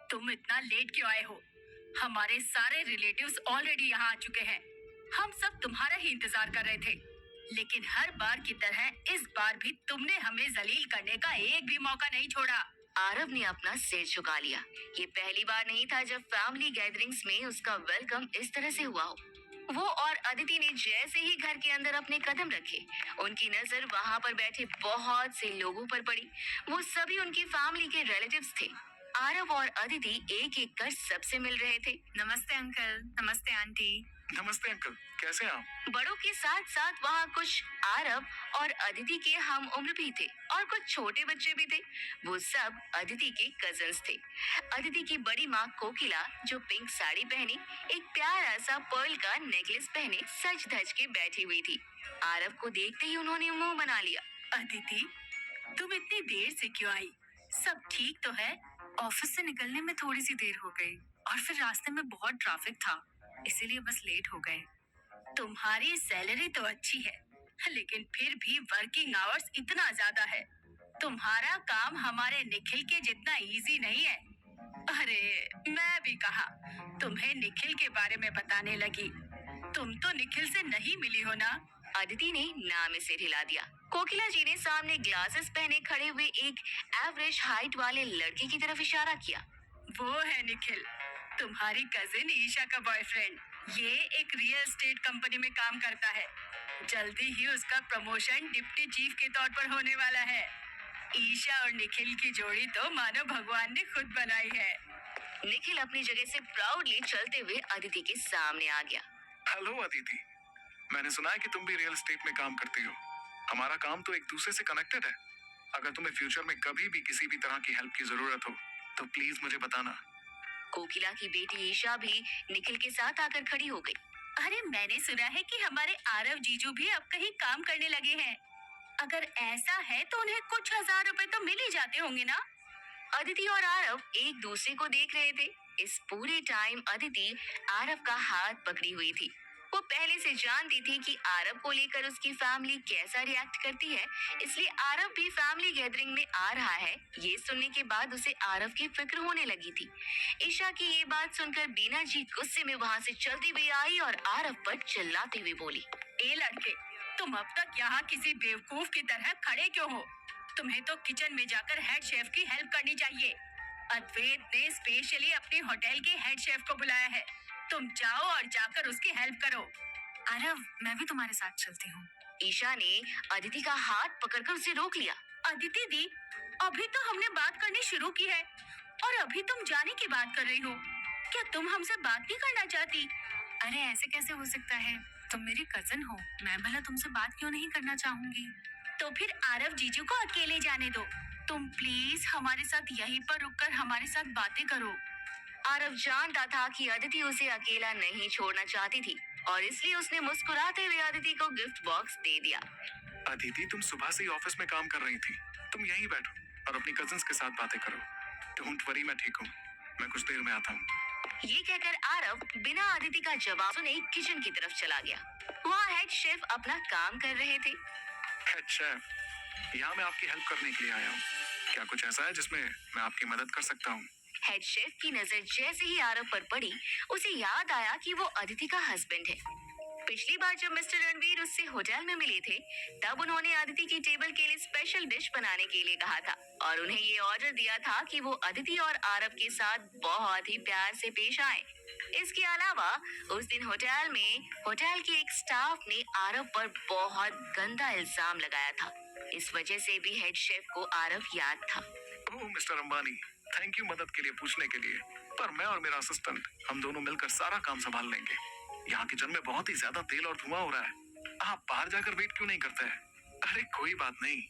तुम इतना लेट क्यों आए हो? हमारे सारे रिलेटिव्स ऑलरेडी यहाँ आ चुके हैं। हम सब तुम्हारा ही इंतजार कर रहे थे, लेकिन हर बार की तरह इस बार भी तुमने हमें जलील करने का एक भी मौका नहीं छोड़ा। आरव ने अपना सिर झुका लिया। ये पहली बार नहीं था जब फैमिली गैदरिंग्स में उसका वेलकम इस तरह से हुआ हो। वो और अदिति ने जैसे ही घर के अंदर अपने कदम रखे, उनकी नजर वहाँ पर बैठे बहुत से लोगों पर पड़ी। वो सभी उनकी फैमिली के रिलेटिव्स थे। आरव और अदिति एक एक कर सबसे मिल रहे थे। नमस्ते अंकल, नमस्ते आंटी। नमस्ते अंकल, कैसे हैं आप? बड़ों के साथ साथ वहाँ कुछ आरव और अदिति के हम उम्र भी थे और कुछ छोटे बच्चे भी थे। वो सब अदिति के कजन्स थे। अदिति की बड़ी माँ कोकिला, जो पिंक साड़ी पहने, एक प्यारा सा पर्ल का नेकलेस पहने सज धज के बैठी हुई थी। आरव को देखते ही उन्होंने मुंह बना लिया। अदिति, तुम इतनी देर से क्यों आई? सब ठीक तो है? ऑफिस से निकलने में थोड़ी सी देर हो गई और फिर रास्ते में बहुत ट्रैफिक था, इसीलिए बस लेट हो गए। तुम्हारी सैलरी तो अच्छी है, लेकिन फिर भी वर्किंग आवर्स इतना ज्यादा है। तुम्हारा काम हमारे निखिल के जितना इजी नहीं है। अरे मैं भी कहा तुम्हें निखिल के बारे में बताने लगी। तुम तो निखिल से नहीं मिली हो ना? अदिति ने नाम से हिला दिया। कोकिला जी ने सामने ग्लासेस पहने खड़े हुए एक एवरेज हाइट वाले लड़के की तरफ इशारा किया। वो है निखिल, तुम्हारी कजिन ईशा का बॉयफ्रेंड। ये एक रियल एस्टेट कंपनी में काम करता है। जल्दी ही उसका प्रमोशन डिप्टी चीफ के तौर पर होने वाला है। ईशा और निखिल की जोड़ी तो मानो भगवान ने खुद बनाई है। निखिल अपनी जगह से प्राउडली चलते हुए अदिति के सामने आ गया। हेलो अदिति, मैंने सुना है कि तुम भी रियल एस्टेट में काम करती हो। हमारा काम तो एक दूसरे से कनेक्टेड है। अगर तुम्हें फ्यूचर में कभी भी किसी भी तरह की हेल्प की जरूरत हो तो प्लीज मुझे बताना। कोकिला की बेटी ईशा भी निखिल के साथ आकर खड़ी हो गई। अरे मैंने सुना है कि हमारे आरव जीजू भी अब कहीं काम करने लगे हैं। अगर ऐसा है तो उन्हें कुछ हजार रुपए तो मिल ही जाते होंगे ना? अदिति और आरव एक दूसरे को देख रहे थे। इस पूरे टाइम अदिति आरव का हाथ पकड़ी हुई थी। वो पहले से जानती थी कि आरव को लेकर उसकी फैमिली कैसा रिएक्ट करती है, इसलिए आरव भी फैमिली गैदरिंग में आ रहा है ये सुनने के बाद उसे आरव की फिक्र होने लगी थी। ईशा की ये बात सुनकर बीना जी गुस्से में वहाँ से चलती हुई आई और आरव पर चिल्लाते हुए बोली, ए लड़के, तुम अब तक यहाँ किसी बेवकूफ की तरह खड़े क्यों हो? तुम्हें तो किचन में जाकर हेड शेफ की हेल्प करनी चाहिए। अद्वैत ने स्पेशली अपने होटल के हेड शेफ को बुलाया है। तुम जाओ और जाकर उसकी हेल्प करो। आरव, मैं भी तुम्हारे साथ चलती हूँ। ईशा ने अदिति का हाथ पकड़कर उसे रोक लिया। अदिति दी, अभी तो हमने बात करनी शुरू की है और अभी तुम जाने की बात कर रही हो। क्या तुम हमसे बात नहीं करना चाहती? अरे ऐसे कैसे हो सकता है? तुम मेरी कजन हो, मैं भला तुमसे बात क्यों नहीं करना चाहूंगी? तो फिर आरव जीजू को अकेले जाने दो। तुम प्लीज हमारे साथ यहीं पर रुककर हमारे साथ बातें करो। आरव जानता था कि अदिति उसे अकेला नहीं छोड़ना चाहती थी और इसलिए उसने मुस्कुराते हुए अदिति को गिफ्ट बॉक्स दे दिया। अदिति, तुम सुबह से ही ऑफिस में काम कर रही थी, तुम यहीं बैठो और अपनी कजिन्स के साथ बातें करो। डोंट वरी, मैं ठीक हूँ, मैं कुछ देर में आता हूँ। ये कहकर आरव बिना अदिति का जवाब सुने किचन की तरफ चला गया। वहाँ हेड शेफ अपना काम कर रहे थे। हेड शेफ, यहाँ मैं आपकी हेल्प करने के लिए आया हूँ। क्या कुछ ऐसा है जिसमें मैं आपकी मदद कर सकता हूँ? हेड शेफ की नजर जैसे ही आरव पर पड़ी, उसे याद आया कि वो अदिति का हस्बैंड है। पिछली बार जब मिस्टर रणवीर उससे होटल में मिले थे, तब उन्होंने अदिति की टेबल के लिए स्पेशल डिश बनाने के लिए कहा था और उन्हें ये ऑर्डर दिया था कि वो अदिति और आरव के साथ बहुत ही प्यार से पेश आए। इसके अलावा उस दिन होटल में होटल के एक स्टाफ ने आरव पर बहुत गंदा इल्जाम लगाया था। इस वजह से भी हेड शेफ को आरव याद था। ओह मिस्टर अंबानी, थैंक यू मदद के लिए पूछने के लिए, पर मैं और मेरा असिस्टेंट हम दोनों मिलकर सारा काम संभाल लेंगे। यहाँ किचन में बहुत ही ज्यादा तेल और धुआं हो रहा है, आप बाहर जाकर वेट क्यों नहीं करते हैं? अरे कोई बात नहीं,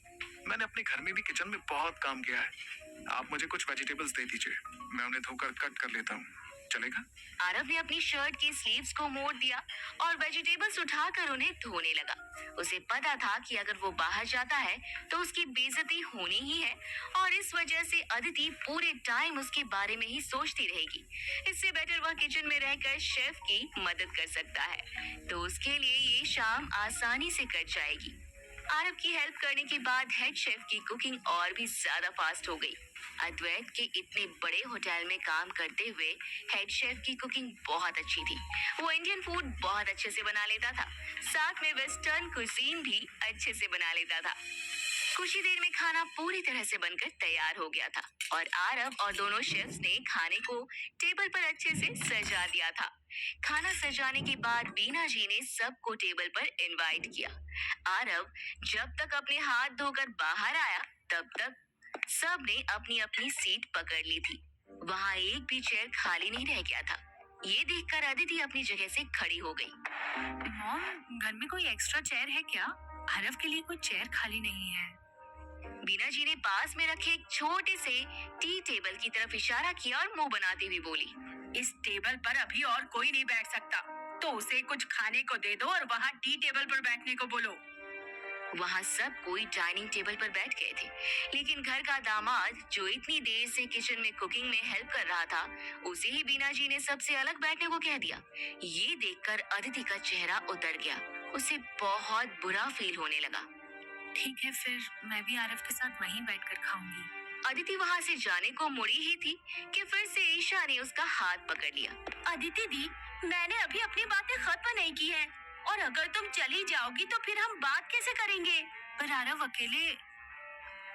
मैंने अपने घर में भी किचन में बहुत काम किया है। आप मुझे कुछ वेजिटेबल्स दे दीजिए, मैं उन्हें धोकर कट कर लेता हूँ, चलेगा? आरव ने अपनी शर्ट की स्लीव्स को मोड़ दिया और वेजिटेबल्स उठाकर उन्हें धोने लगा। उसे पता था कि अगर वो बाहर जाता है तो उसकी बेइज्जती होनी ही है और इस वजह से अदिति पूरे टाइम उसके बारे में ही सोचती रहेगी। इससे बेटर वह किचन में रहकर शेफ की मदद कर सकता है, तो उसके लिए ये शाम आसानी से कट जाएगी। आरव की हेल्प करने के बाद हेड शेफ की कुकिंग और भी ज्यादा फास्ट हो गई। अद्वैत के इतने बड़े होटल में काम करते हुए हेड शेफ की कुकिंग बहुत अच्छी थी। वो इंडियन फूड बहुत अच्छे से बना लेता था, साथ में वेस्टर्न कुजीन भी अच्छे से बना लेता था। कुछ ही देर में खाना पूरी तरह से बनकर तैयार हो गया था और आरव और दोनों शेफ्स ने खाने को टेबल पर अच्छे से सजा दिया था। खाना सजाने के बाद बीना जी ने सबको टेबल पर इनवाइट किया। आरव जब तक अपने हाथ धोकर बाहर आया, तब तक सब ने अपनी अपनी सीट पकड़ ली थी। वहाँ एक भी चेयर खाली नहीं रह गया था। ये देखकर अदिति अपनी जगह से खड़ी हो गई। मॉम, घर में कोई एक्स्ट्रा चेयर है क्या? आरव के लिए कोई चेयर खाली नहीं है। बीना जी ने पास में रखे एक छोटे से टी टेबल की तरफ इशारा किया और मुंह बनाती हुई बोली, इस टेबल पर अभी और कोई नहीं बैठ सकता, तो उसे कुछ खाने को दे दो और वहाँ टी टेबल पर बैठने को बोलो। वहाँ सब कोई डाइनिंग टेबल पर बैठ गए थे, लेकिन घर का दामाद जो इतनी देर से किचन में कुकिंग में हेल्प कर रहा था, उसे ही बीना जी ने सबसे अलग बैठने को कह दिया। ये देखकर अदिति का चेहरा उतर गया, उसे बहुत बुरा फील होने लगा। ठीक है, फिर मैं भी आरव के साथ वहीं बैठकर खाऊंगी। अदिति वहाँ से जाने को मुड़ी ही थी कि फिर से ईशा ने उसका हाथ पकड़ लिया। अदिति दी, मैंने अभी अपनी बातें खत्म नहीं की है और अगर तुम चली जाओगी तो फिर हम बात कैसे करेंगे? पर आरव अकेले।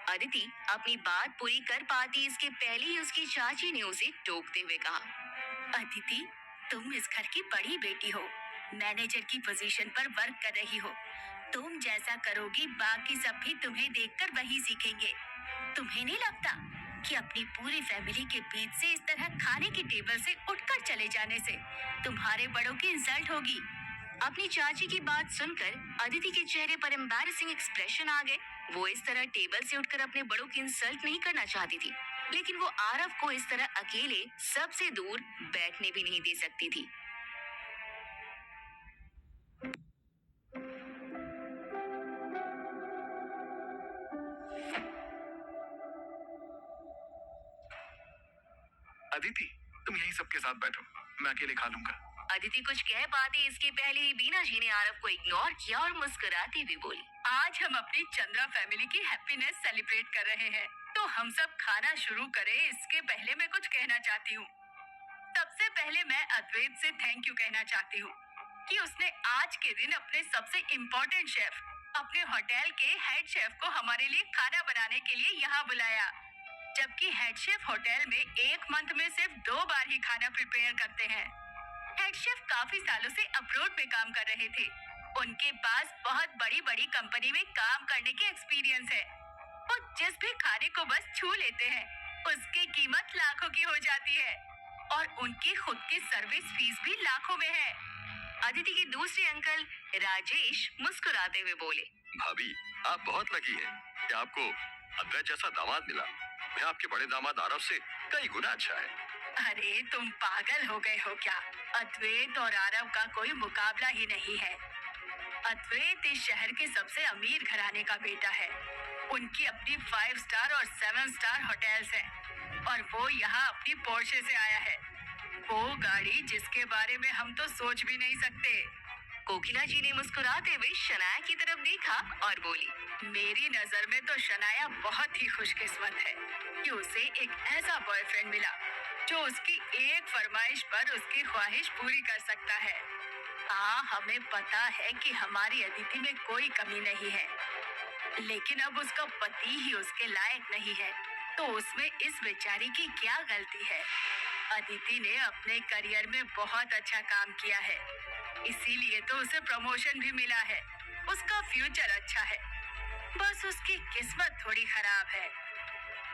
अदिति अपनी बात पूरी कर पाती इसके पहले ही उसकी चाची ने उसे टोकते हुए कहा, अदिति, तुम इस घर की बड़ी बेटी हो, मैनेजर की पोजीशन पर वर्क कर रही हो। तुम जैसा करोगी बाकी सब भी तुम्हें देखकर वही सीखेंगे। तुम्हें नहीं लगता कि अपनी पूरी फैमिली के बीच से इस तरह खाने की टेबल से उठकर चले जाने से तुम्हारे बड़ों की इंसल्ट होगी? अपनी चाची की बात सुनकर अदिति के चेहरे पर एम्बैरेसिंग एक्सप्रेशन आ गए। वो इस तरह टेबल से उठकर अपने बड़ों की इंसल्ट नहीं करना चाहती थी, लेकिन वो आरव को इस तरह अकेले सबसे दूर बैठने भी नहीं दे सकती थी। अदिति, तुम यहीं सबके साथ बैठो, मैं अकेले खा लूंगा। अदिति कुछ कह पाते इसके पहले ही बीना जी ने आरव को इग्नोर किया और मुस्कुराती हुई बोली, आज हम अपनी चंद्रा फैमिली की हैप्पीनेस सेलिब्रेट कर रहे हैं, तो हम सब खाना शुरू करें इसके पहले मैं कुछ कहना चाहती हूँ। सबसे पहले मैं अद्वैत से थैंक यू कहना चाहती हूँ कि उसने आज के दिन अपने सबसे इम्पोर्टेंट शेफ, अपने होटल के हेड शेफ को हमारे लिए खाना बनाने के लिए यहाँ बुलाया, जबकि हेड शेफ होटल में एक मंथ में सिर्फ 2 बार ही खाना प्रिपेयर करते हैं। हेड शेफ काफी सालों से अब्रॉड में काम कर रहे थे। उनके पास बहुत बड़ी बड़ी कंपनी में काम करने की एक्सपीरियंस है। वो जिस भी खाने को बस छू लेते हैं, उसकी कीमत लाखों की हो जाती है और उनकी खुद की सर्विस फीस भी लाखों में है। अदिति के दूसरे अंकल राजेश मुस्कुराते हुए बोले, भाभी, आप बहुत लकी हैं कि आपको अद्वैत जैसा दामाद मिला। मैं आपके बड़े दामाद आरव से कई गुना अच्छा है। अरे तुम पागल हो गए हो क्या? अद्वैत और आरव का कोई मुकाबला ही नहीं है। अद्वैत इस शहर के सबसे अमीर घराने का बेटा है। उनकी अपनी 5 स्टार और 7 स्टार होटल्स हैं और वो यहाँ अपनी पोर्शे से आया है। वो गाड़ी जिसके बारे में हम तो सोच भी नहीं सकते। कोकिला जी ने मुस्कुराते हुए शनाया की तरफ देखा और बोली, मेरी नजर में तो शनाया बहुत ही खुशकिस्मत है कि उसे एक ऐसा बॉयफ्रेंड मिला जो उसकी एक फरमाइश पर उसकी ख्वाहिश पूरी कर सकता है। हाँ, हमें पता है कि हमारी अदिति में कोई कमी नहीं है, लेकिन अब उसका पति ही उसके लायक नहीं है, तो उसमें इस बेचारी की क्या गलती है? अदिति ने अपने करियर में बहुत अच्छा काम किया है, इसीलिए तो उसे प्रमोशन भी मिला है। उसका फ्यूचर अच्छा है, बस उसकी किस्मत थोड़ी खराब है।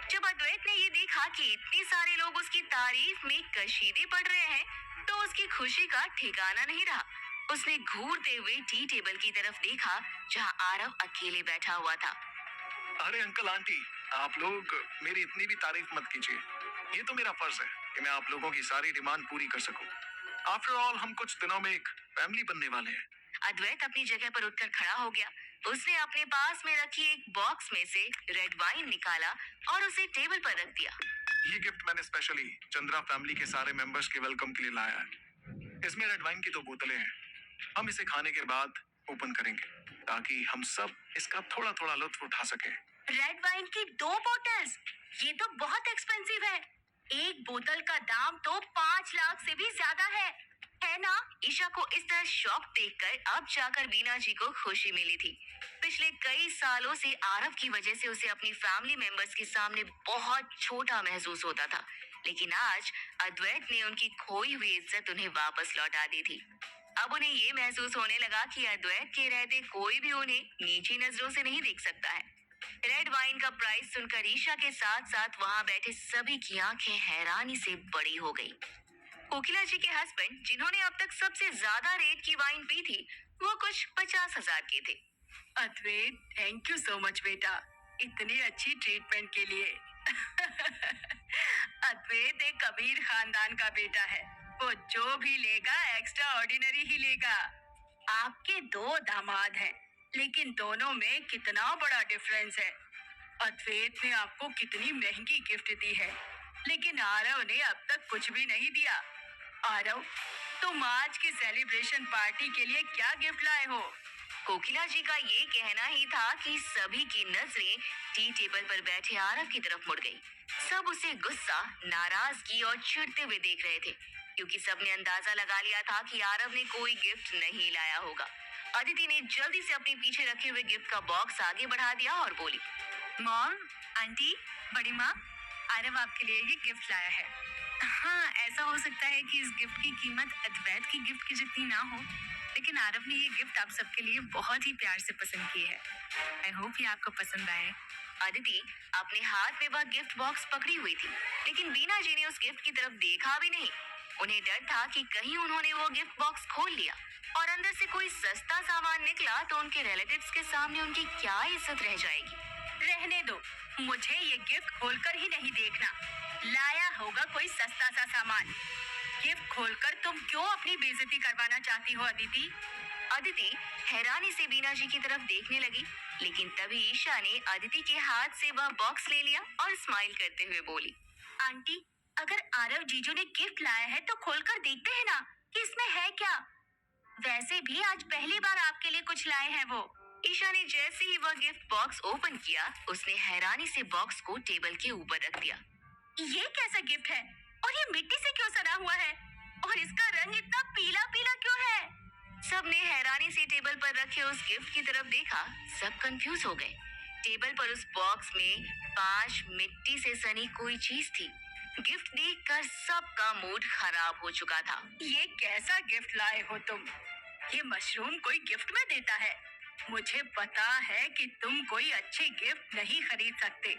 जब अद्वैत ने ये देखा कि इतने सारे लोग उसकी तारीफ में कशीदे पड़ रहे हैं, तो उसकी खुशी का ठिकाना नहीं रहा। उसने घूरते हुए टी टेबल की तरफ देखा जहां आरव अकेले बैठा हुआ था। अरे अंकल आंटी, आप लोग मेरी इतनी भी तारीफ मत कीजिए। ये तो मेरा फर्ज है कि मैं आप लोगों की सारी डिमांड पूरी कर सकूं। आफ्टर ऑल हम कुछ दिनों में एक फैमिली बनने वाले हैं। अद्वैत अपनी जगह पर उठकर खड़ा हो गया। उसने अपने पास में रखी एक बॉक्स में से रेड वाइन निकाला और उसे टेबल पर रख दिया। ये गिफ्ट मैंने स्पेशली चंद्रा फैमिली के सारे मेंबर्स के वेलकम के लिए लाया है। इसमें रेड वाइन की 2 बोतलें हैं। हम इसे खाने के बाद ओपन करेंगे ताकि हम सब इसका थोड़ा थोड़ा लुत्फ उठा सकें। रेड वाइन की 2 बोतल्स, ये तो बहुत एक्सपेंसिव है। एक बोतल का दाम तो 5 लाख से भी ज्यादा है ना? ईशा को इस तरह शॉक देखकर अब जाकर बीना जी को खुशी मिली थी। पिछले कई सालों से आरव की वजह से उसे अपनी फैमिली मेंबर्स के सामने बहुत छोटा महसूस होता था, लेकिन आज अद्वैत ने उनकी खोई हुई इज्जत उन्हें वापस लौटा दी थी। अब उन्हें ये महसूस होने लगा कि अद्वैत के रहते कोई भी उन्हें नीची नजरों से नहीं देख सकता है। रेड वाइन का प्राइस सुनकर ईशा के साथ साथ वहां बैठे सभी की आंखें हैरानी से बड़ी हो गई। कोकिला जी के हस्बैंड, जिन्होंने अब तक सबसे ज्यादा रेट की वाइन पी थी, वो कुछ 50,000 के थे। अद्वैत, थैंक यू सो मच बेटा, इतनी अच्छी ट्रीटमेंट के लिए। अद्वैत एक अमीर खानदान का बेटा है। वो जो भी लेगा एक्स्ट्रा ऑर्डिनरी ही लेगा। आपके 2 दामाद हैं, लेकिन दोनों में कितना बड़ा डिफरेंस है। अद्वैत ने आपको कितनी महंगी गिफ्ट दी है, लेकिन आरव ने अब तक कुछ भी नहीं दिया। आरव, तुम आज की सेलिब्रेशन पार्टी के लिए क्या गिफ्ट लाए हो? कोकिला जी का ये कहना ही था कि सभी की नजरें टी टेबल पर बैठे आरव की तरफ मुड़ गई। सब उसे गुस्सा, नाराजगी और चिढ़ते हुए देख रहे थे, क्योंकि सबने अंदाजा लगा लिया था कि आरव ने कोई गिफ्ट नहीं लाया होगा। अदिति ने जल्दी से अपने पीछे रखे हुए गिफ्ट का बॉक्स आगे बढ़ा दिया और बोली, मॉम, आंटी, बड़ी माँ, आरव आपके लिए ये गिफ्ट लाया है। हाँ, ऐसा हो सकता है कि इस गिफ्ट की कीमत अद्वैत की गिफ्ट की जितनी ना हो, लेकिन आरव ने ये गिफ्ट आप सबके लिए बहुत ही प्यार से पसंद की है। आई होप ये आपको पसंद आए। अदिति अपने हाथ में वह गिफ्ट बॉक्स पकड़ी हुई थी, लेकिन बीना जी ने उस गिफ्ट की तरफ देखा भी नहीं। उन्हें डर था कि कहीं उन्होंने वो गिफ्ट बॉक्स खोल लिया और अंदर से कोई सस्ता सामान निकला तो उनके रिलेटिव्स के सामने उनकी क्या इज्जत रह जाएगी। रहने दो, मुझे ये गिफ्ट खोलकर ही नहीं देखना। लाया होगा कोई सस्ता सा सामान। गिफ्ट खोलकर तुम क्यों अपनी बेइज्जती करवाना चाहती हो अदिति? अदिति हैरानी से बीना जी की तरफ देखने लगी, लेकिन तभी ईशा ने अदिति के हाथ से वह बॉक्स ले लिया और स्माइल करते हुए बोली, आंटी, अगर आरव जीजू ने गिफ्ट लाया है तो खोलकर देखते हैं ना, कि इसमें है क्या। वैसे भी आज पहली बार आपके लिए कुछ लाए हैं वो। ईशा ने जैसे ही वह गिफ्ट बॉक्स ओपन किया, उसने हैरानी से बॉक्स को टेबल के ऊपर रख दिया। ये कैसा गिफ्ट है और ये मिट्टी से क्यों सना हुआ है और इसका रंग इतना पीला पीला क्यों है। सबने हैरानी से टेबल पर रखे उस गिफ्ट की तरफ देखा। सब कंफ्यूज हो गए। टेबल पर उस बॉक्स में 5 मिट्टी से सनी कोई चीज थी। गिफ्ट देखकर सबका मूड खराब हो चुका था। ये कैसा गिफ्ट लाए हो तुम। ये मशरूम कोई गिफ्ट में देता है। मुझे पता है कि तुम कोई अच्छे गिफ्ट नहीं खरीद सकते,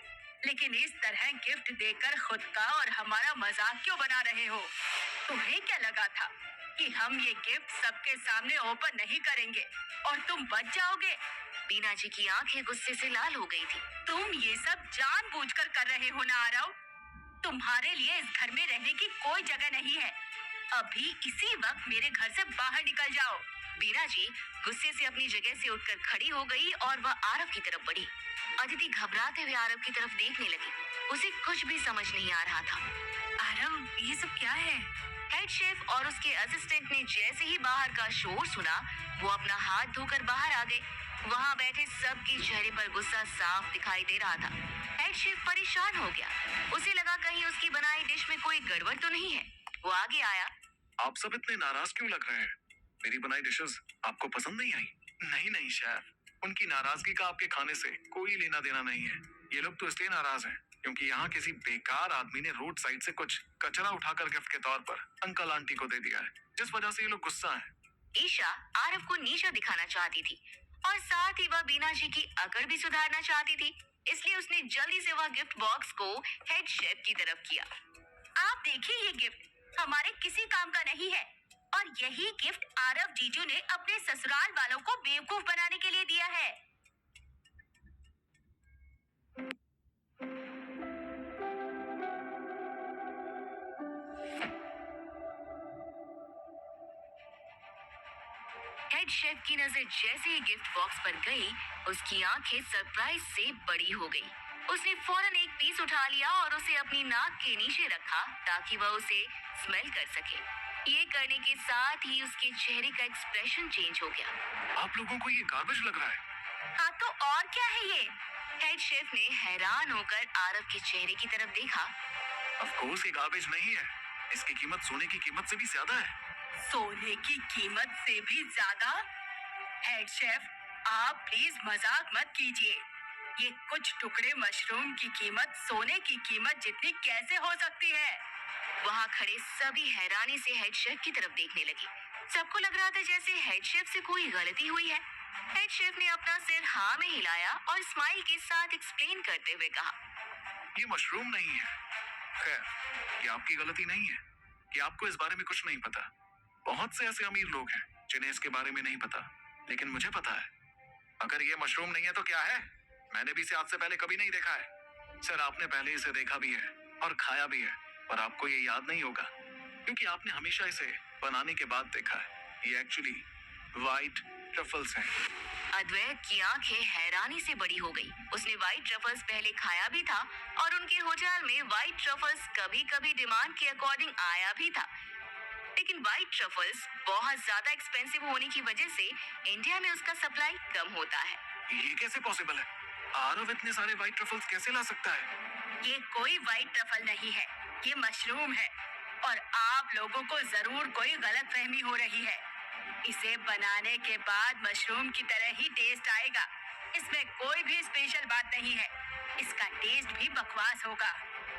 लेकिन इस तरह गिफ्ट देकर खुद का और हमारा मजाक क्यों बना रहे हो। तुम्हें क्या लगा था कि हम ये गिफ्ट सबके सामने ओपन नहीं करेंगे और तुम बच जाओगे। बीना जी की आंखें गुस्से से लाल हो गई थी। तुम ये सब जानबूझकर कर रहे हो ना आरव। तुम्हारे लिए इस घर में रहने की कोई जगह नहीं है। अभी इसी वक्त मेरे घर से बाहर निकल जाओ। बीना जी गुस्से से अपनी जगह से उठकर खड़ी हो गई और वह आरव की तरफ बढ़ी। अदिति घबराते हुए आरव की तरफ देखने लगी। उसे कुछ भी समझ नहीं आ रहा था। आरव, ये सब क्या है। हेड शेफ और उसके असिस्टेंट ने जैसे ही बाहर का शोर सुना, वो अपना हाथ धोकर बाहर आ गए। वहाँ बैठे सबके चेहरे पर गुस्सा साफ दिखाई दे रहा था। हेड शेफ परेशान हो गया। उसे लगा कहीं उसकी बनाई डिश में कोई गड़बड़ तो नहीं है। वो आगे आया। आप सब इतने नाराज क्यों लग रहे हैं? मेरी बनाई डिशेस आपको पसंद नहीं आई? नहीं शेफ, उनकी नाराजगी का आपके खाने से कोई लेना देना नहीं है। ये लोग तो इसलिए नाराज हैं क्योंकि यहाँ किसी बेकार आदमी ने रोड साइड से कुछ कचरा उठाकर गिफ्ट के तौर पर अंकल आंटी को दे दिया है, जिस वजह से ये लोग गुस्सा हैं। ईशा आरव को नीचा दिखाना चाहती थी और साथ ही वह बीना जी की अकड़ भी सुधारना चाहती थी। इसलिए उसने जल्दी से वह गिफ्ट बॉक्स को हेड शेफ की तरफ किया। आप देखिए, ये गिफ्ट हमारे किसी काम का नहीं है और यही गिफ्ट आरव जीजू ने अपने ससुराल वालों को बेवकूफ बनाने के लिए दिया है। हेड शेफ की नजर जैसे ही गिफ्ट बॉक्स पर गई, उसकी आंखें सरप्राइज से बड़ी हो गई। उसने फौरन एक पीस उठा लिया और उसे अपनी नाक के नीचे रखा ताकि वह उसे स्मेल कर सके। ये करने के साथ ही उसके चेहरे का एक्सप्रेशन चेंज हो गया। आप लोगों को ये गार्बेज लग रहा है? हाँ तो और क्या है ये। हेड शेफ ने हैरान होकर आरव के चेहरे की तरफ देखा। ऑफ कोर्स ये गार्बेज नहीं है। इसकी कीमत सोने की कीमत से भी ज्यादा है। सोने की कीमत से भी ज्यादा। हेड शेफ, आप प्लीज मजाक मत कीजिए। ये कुछ टुकड़े मशरूम की कीमत सोने की कीमत जितनी कैसे हो सकती है। वहाँ खड़े सभी हैरानी से हेड शेफ की तरफ देखने लगे। सबको लग रहा था जैसे हेड शेफ से कोई गलती हुई है। हेड शेफ ने अपना सिर हाँ में हिलाया और स्माइल के साथ एक्सप्लेन करते हुए कहा, ये मशरूम नहीं है। खैर, ये आपकी गलती नहीं है कि आपको इस बारे में कुछ नहीं पता। बहुत से ऐसे अमीर लोग हैं जिन्हें इसके बारे में नहीं पता, लेकिन मुझे पता है। अगर ये मशरूम नहीं है तो क्या है? मैंने भी इसे आज से पहले कभी नहीं देखा है। सर, आपने पहले इसे देखा भी है और खाया भी है, पर आपको ये याद नहीं होगा क्योंकि आपने हमेशा इसे बनाने के बाद देखा है। ये एक्चुअली व्हाइट ट्रफल्स हैं। अद्वैत की आंखें हैरानी से बड़ी हो गई। उसने व्हाइट ट्रफल्स पहले खाया भी था और उनके होटल में व्हाइट ट्रफल्स कभी कभी डिमांड के अकॉर्डिंग आया भी था, लेकिन व्हाइट ट्रफल्स बहुत ज्यादा एक्सपेंसिव होने की वजह से इंडिया में उसका सप्लाई कम होता है। ये कैसे पॉसिबल है? आरव इतने सारे व्हाइट ट्रफल्स कैसे ला सकता है? ये कोई व्हाइट ट्रफल नहीं है, ये मशरूम है और आप लोगों को जरूर कोई गलतफहमी हो रही है। इसे बनाने के बाद मशरूम की तरह ही टेस्ट आएगा। इसमें कोई भी स्पेशल बात नहीं है। इसका टेस्ट भी बकवास होगा।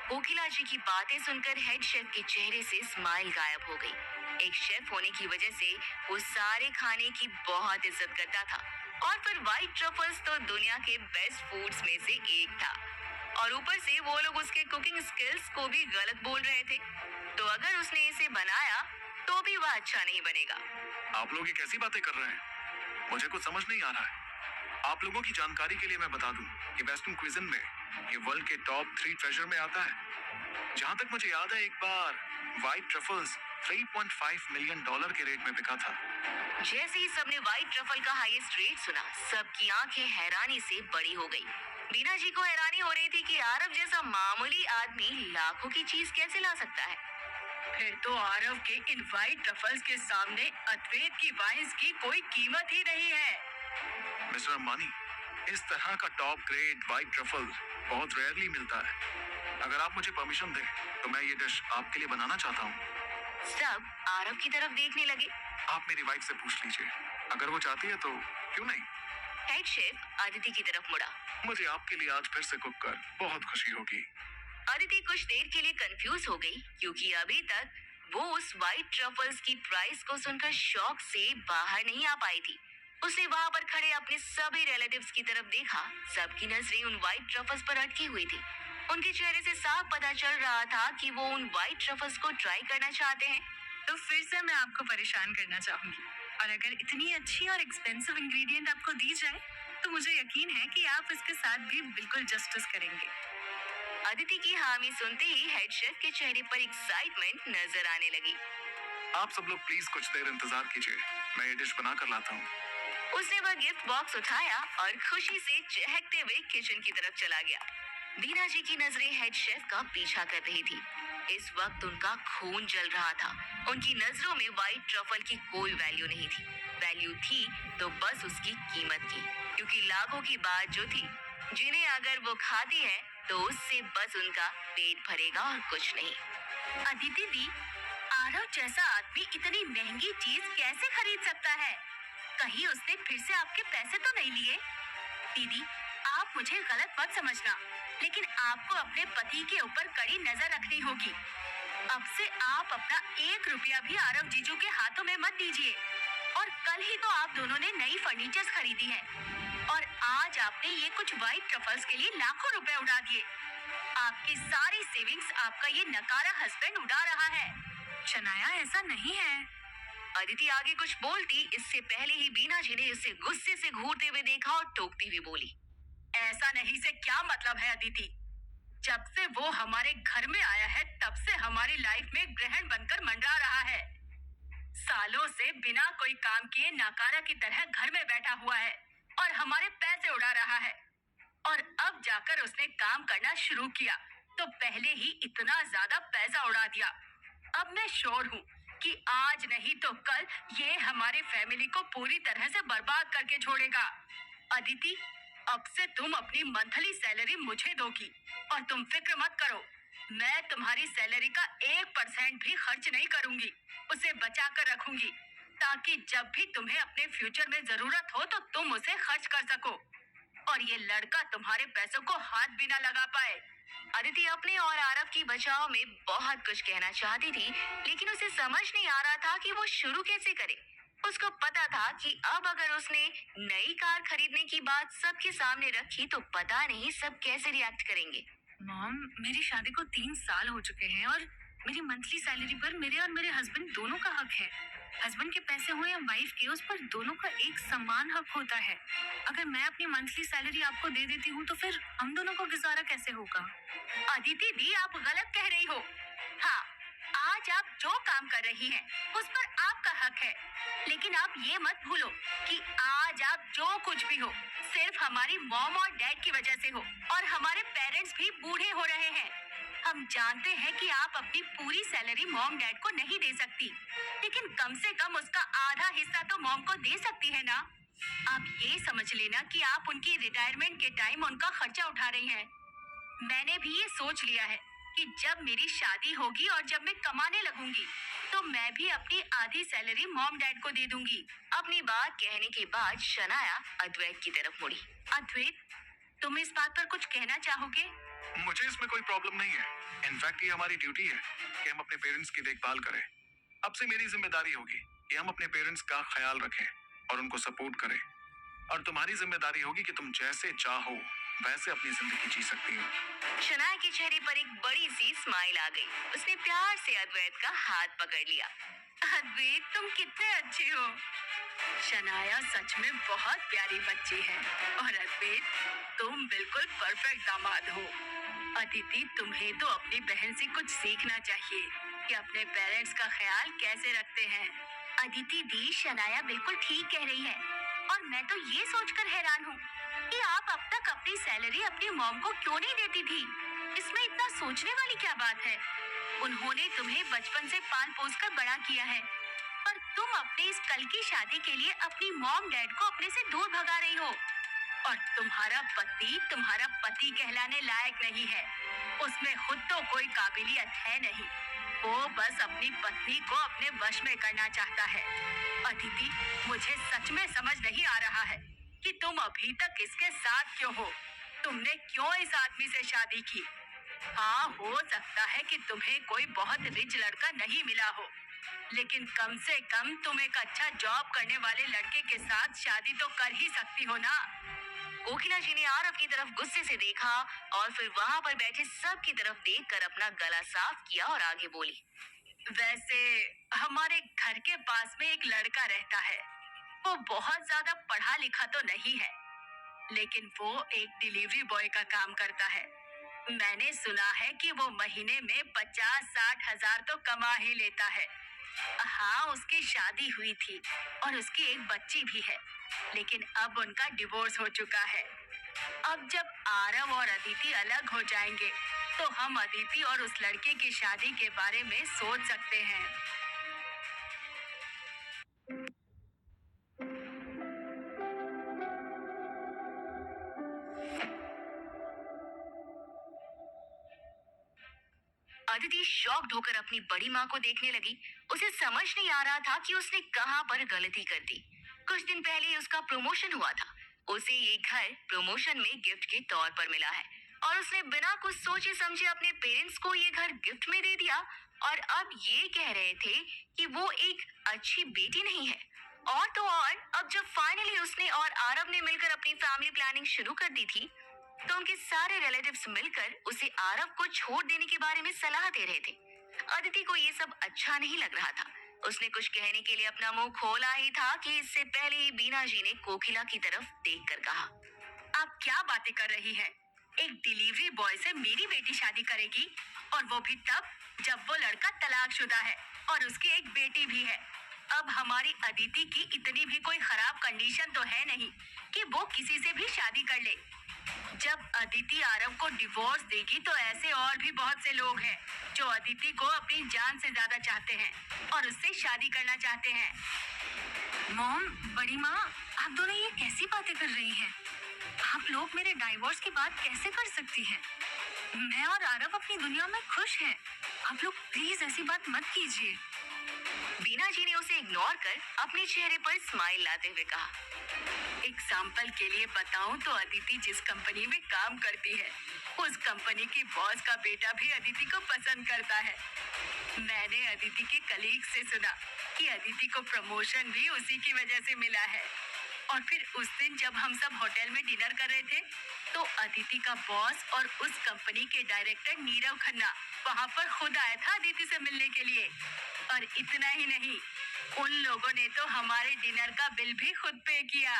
कोकिला जी की बातें सुनकर हेड शेफ के चेहरे से स्माइल गायब हो गई। एक शेफ होने की वजह से वो सारे खाने की बहुत इज्जत करता था और फिर व्हाइट ट्रफल्स तो दुनिया के बेस्ट फूड्स में से एक था और ऊपर से वो लोग उसके कुकिंग स्किल्स को भी गलत बोल रहे थे। तो अगर उसने इसे बनाया तो भी वह अच्छा नहीं बनेगा। आप लोग ये कैसी बातें कर रहे हैं? मुझे कुछ समझ नहीं आ रहा है। आप लोगों की जानकारी के लिए मैं बता दूं कि वेस्टर्न क्विज़न में ये वर्ल्ड के टॉप 3 ट्रेजर में आता है। जहां तक मुझे याद है, एक बार व्हाइट ट्रफल्स $3.5 मिलियन के रेट में बिका था। जैसे ही सबने व्हाइट ट्रफल का हाईएस्ट रेट सुना, सबकी आंखें हैरानी से बड़ी हो गई। बीना जी को हैरानी हो रही थी कि आरव जैसा मामूली आदमी लाखों की चीज कैसे ला सकता है। फिर तो आरव के इन वाइट ट्रफल्स के सामने अद्वैत की वाइन्स की कोई कीमत ही नहीं है। मिस्टर अंबानी, इस तरह का टॉप ग्रेड व्हाइट ट्रफल बहुत रेयरली मिलता है। अगर आप मुझे परमिशन दें तो मैं ये डिश आपके लिए बनाना चाहता हूँ। सब आरव की तरफ देखने लगे। आप मेरी वाइफ से पूछ लीजिए, अगर वो चाहती है तो क्यों नहीं। हेड शेफ अदिति की तरफ मुड़ा। मुझे आपके लिए आज फिर से कुक कर बहुत खुशी होगी। अदिति कुछ देर के लिए कंफ्यूज हो गई, क्योंकि अभी तक वो उस व्हाइट ट्रफल्स की प्राइस को सुनकर शॉक से बाहर नहीं आ पाई थी। उसने वहां पर खड़े अपने सभी रिलेटिव्स की तरफ देखा। सबकी नजरें उन व्हाइट ट्रफल्स पर अटकी हुई थी। उनके चेहरे से साफ पता चल रहा था कि वो उन व्हाइट ट्रफल्स को ट्राई करना चाहते हैं। तो फिर से मैं आपको परेशान करना चाहूंगी, और अगर इतनी अच्छी और एक्सपेंसिव इंग्रेडिएंट आपको दी जाए तो मुझे यकीन है कि आप इसके साथ भी बिल्कुल जस्टिस करेंगे। अदिति की हामी सुनते ही हेड शेफ के चेहरे पर एक्साइटमेंट नजर आने लगी। आप सब लोग प्लीज कुछ देर इंतजार कीजिए, मैं ये डिश बना कर लाता हूँ। उसने वह गिफ्ट बॉक्स उठाया और खुशी से चहकते हुए किचन की तरफ चला गया। बीना जी की नजरें हेड शेफ का पीछा कर रही थी। इस वक्त उनका खून जल रहा था। उनकी नजरों में व्हाइट ट्रफल की कोई वैल्यू नहीं थी। वैल्यू थी तो बस उसकी कीमत की, क्योंकि लाखों की बात जो थी, जिन्हें अगर वो खाती है तो उससे बस उनका पेट भरेगा और कुछ नहीं। अदिति दी, आरव जैसा आदमी इतनी महंगी चीज कैसे खरीद सकता है? कहीं उसने फिर से आपके पैसे तो नहीं लिए? दीदी, आप मुझे गलत मत समझना, लेकिन आपको अपने पति के ऊपर कड़ी नजर रखनी होगी। अब से आप अपना 1 रुपया भी आरव जीजू के हाथों में मत दीजिए। और कल ही तो आप दोनों ने नई फर्नीचर्स खरीदी है, और आज आपने ये कुछ व्हाइट ट्रफल्स के लिए लाखों रुपए उड़ा दिए। आपकी सारी सेविंग्स आपका ये नकारा हस्बैंड उड़ा रहा है। शनाया, ऐसा नहीं है। अदिति आगे कुछ बोलती, इससे पहले ही बीना जी ने उसे गुस्से से घूरते हुए देखा और टोकती हुई बोली, ऐसा नहीं से क्या मतलब है अदिति? जब से वो हमारे घर में आया है तब से हमारी लाइफ में ग्रहण बनकर मंडरा रहा है। सालों से बिना कोई काम किए नकारा की तरह घर में बैठा हुआ है और हमारे पैसे उड़ा रहा है। और अब जाकर उसने काम करना शुरू किया तो पहले ही इतना ज्यादा पैसा उड़ा दिया। अब मैं श्योर हूँ कि आज नहीं तो कल ये हमारे फैमिली को पूरी तरह से बर्बाद करके छोड़ेगा। अदिति, अब से तुम अपनी मंथली सैलरी मुझे दोगी, और तुम फिक्र मत करो, मैं तुम्हारी सैलरी का 1% भी खर्च नहीं करूंगी। उसे बचा कर रखूंगी, ताकि जब भी तुम्हें अपने फ्यूचर में जरूरत हो तो तुम उसे खर्च कर सको, और ये लड़का तुम्हारे पैसों को हाथ भी न लगा पाए। अदिति अपने और आरव की बचाव में बहुत कुछ कहना चाहती थी, लेकिन उसे समझ नहीं आ रहा था कि वो शुरू कैसे करे। उसको पता था कि अब अगर उसने नई कार खरीदने की बात सबके सामने रखी तो पता नहीं सब कैसे रिएक्ट करेंगे। मॉम, मेरी शादी को 3 साल हो चुके हैं और मेरी मंथली सैलरी पर मेरे और मेरे हस्बैंड दोनों का हक है। हस्बैंड के पैसे हो या वाइफ के, उस पर दोनों का एक समान हक होता है। अगर मैं अपनी मंथली सैलरी आपको दे देती हूँ तो फिर हम दोनों को गुजारा कैसे होगा? अदिति दी, आप गलत कह रही हो। हाँ, आज आप जो काम कर रही हैं, उस पर आपका हक है, लेकिन आप ये मत भूलो कि आज आप जो कुछ भी हो सिर्फ हमारी मॉम और डैड की वजह से हो, और हमारे पेरेंट्स भी बूढ़े हो रहे हैं। हम जानते हैं कि आप अपनी पूरी सैलरी मॉम डैड को नहीं दे सकती, लेकिन कम से कम उसका आधा हिस्सा तो मॉम को दे सकती है ना। आप ये समझ लेना कि आप उनकी रिटायरमेंट के टाइम उनका खर्चा उठा रही हैं। मैंने भी ये सोच लिया है कि जब मेरी शादी होगी और जब मैं कमाने लगूंगी तो मैं भी अपनी आधी सैलरी मॉम डैड को दे दूंगी। अपनी बात कहने के बाद शनाया अद्वैत की तरफ मुड़ी। अद्वैत, तुम इस बात पर कुछ कहना चाहोगे? मुझे इसमें कोई प्रॉब्लम नहीं है। इनफैक्ट ये हमारी ड्यूटी है कि हम अपने पेरेंट्स की देखभाल करें। अब से मेरी जिम्मेदारी होगी कि हम अपने पेरेंट्स का ख्याल रखें और उनको सपोर्ट करें, और तुम्हारी जिम्मेदारी होगी कि तुम जैसे चाहो वैसे अपनी जिंदगी जी सकती हो। शनाया के चेहरे पर एक बड़ी सी स्माइल आ गई। उसने प्यार से अद्वैत का हाथ पकड़ लिया। अद्वैत, तुम कितने अच्छे हो। शनाया सच में बहुत प्यारी बच्ची है, और अद्वैत, तुम बिल्कुल परफेक्ट दामाद हो। अदिति, तुम्हें तो अपनी बहन से कुछ सीखना चाहिए कि अपने पेरेंट्स का ख्याल कैसे रखते हैं। अदिति दी, शनाया बिल्कुल ठीक कह रही है, और मैं तो ये सोचकर हैरान हूँ कि आप अब तक अपनी सैलरी अपनी मॉम को क्यों नहीं देती थी। इसमें इतना सोचने वाली क्या बात है? उन्होंने तुम्हें बचपन से पाल पोस कर बड़ा किया है, पर तुम अपने इस कल की शादी के लिए अपनी मॉम डैड को अपने से दूर भगा रही हो। और तुम्हारा पति कहलाने लायक नहीं है। उसमें खुद तो कोई काबिलियत है नहीं। वो बस अपनी पत्नी को अपने वश में करना चाहता है। अदिति, मुझे सच में समझ नहीं आ रहा है कि तुम अभी तक इसके साथ क्यों हो। तुमने क्यों इस आदमी से शादी की? हाँ, हो सकता है कि तुम्हें कोई बहुत रिच लड़का नहीं मिला हो, लेकिन कम से कम तुम एक अच्छा जॉब करने वाले लड़के के साथ शादी तो कर ही सकती हो ना। कोकिला जी ने आरव की तरफ गुस्से से देखा और फिर वहाँ पर बैठे सब की तरफ देखकर अपना गला साफ किया और आगे बोली। वैसे हमारे घर के पास में एक लड़का रहता है। वो बहुत ज्यादा पढ़ा लिखा तो नहीं है, लेकिन वो एक डिलीवरी बॉय का काम करता है। मैंने सुना है कि वो महीने में 50-60 हजार तो कमा ही लेता है। हाँ, उसकी शादी हुई थी और उसकी एक बच्ची भी है, लेकिन अब उनका डिवोर्स हो चुका है। अब जब आरव और अदिति अलग हो जाएंगे, तो हम अदिति और उस लड़के की शादी के बारे में सोच सकते हैं। अदिति शॉक्ड होकर अपनी बड़ी माँ को देखने लगी। उसे समझ नहीं आ रहा था कि उसने कहाँ पर गलती कर दी। कुछ दिन पहले ही उसका प्रमोशन हुआ था। उसे ये घर प्रमोशन में गिफ्ट के तौर पर मिला है और उसने बिना कुछ सोचे समझे अपने पेरेंट्स को ये घर गिफ्ट में दे दिया और अब ये कह रहे थे कि वो एक अच्छी बेटी नहीं है। और तो और अब जब फाइनली उसने और आरव ने मिलकर अपनी फैमिली प्लानिंग शुरू कर दी थी, तो उनके सारे रिलेटिव्स मिलकर उसे आरव को छोड़ देने के बारे में सलाह दे रहे थे। अदिति को ये सब अच्छा नहीं लग रहा था। उसने कुछ कहने के लिए अपना मुंह खोला ही था कि इससे पहले ही बीना जी ने कोकिला की तरफ देखकर कहा, आप क्या बातें कर रही हैं? एक डिलीवरी बॉय से मेरी बेटी शादी करेगी, और वो भी तब जब वो लड़का तलाकशुदा है और उसकी एक बेटी भी है। अब हमारी अदिति की इतनी भी कोई खराब कंडीशन तो है नहीं कि वो किसी से भी शादी कर ले। जब अदिति आरव को डिवोर्स देगी, तो ऐसे और भी बहुत से लोग हैं जो अदिति को अपनी जान से ज्यादा चाहते हैं और उससे शादी करना चाहते हैं। मॉम, बड़ी माँ, आप दोनों ये कैसी बातें कर रही हैं? आप लोग मेरे डाइवोर्स की बात कैसे कर सकती हैं? मैं और आरव अपनी दुनिया में खुश हैं। आप लोग प्लीज ऐसी बात मत कीजिए। बीना जी ने उसे इग्नोर कर अपने चेहरे पर स्माइल लाते हुए कहा, एग्जाम्पल के लिए बताऊं तो अदिति जिस कंपनी में काम करती है, उस कंपनी की बॉस का बेटा भी अदिति को पसंद करता है। मैंने अदिति के कलीग से सुना कि अदिति को प्रमोशन भी उसी की वजह से मिला है। और फिर उस दिन जब हम सब होटल में डिनर कर रहे थे, तो अदिति का बॉस और उस कंपनी के डायरेक्टर नीरव खन्ना वहाँ पर खुद आया था अदिति से मिलने के लिए। और इतना ही नहीं, उन लोगों ने तो हमारे डिनर का बिल भी खुद पे किया।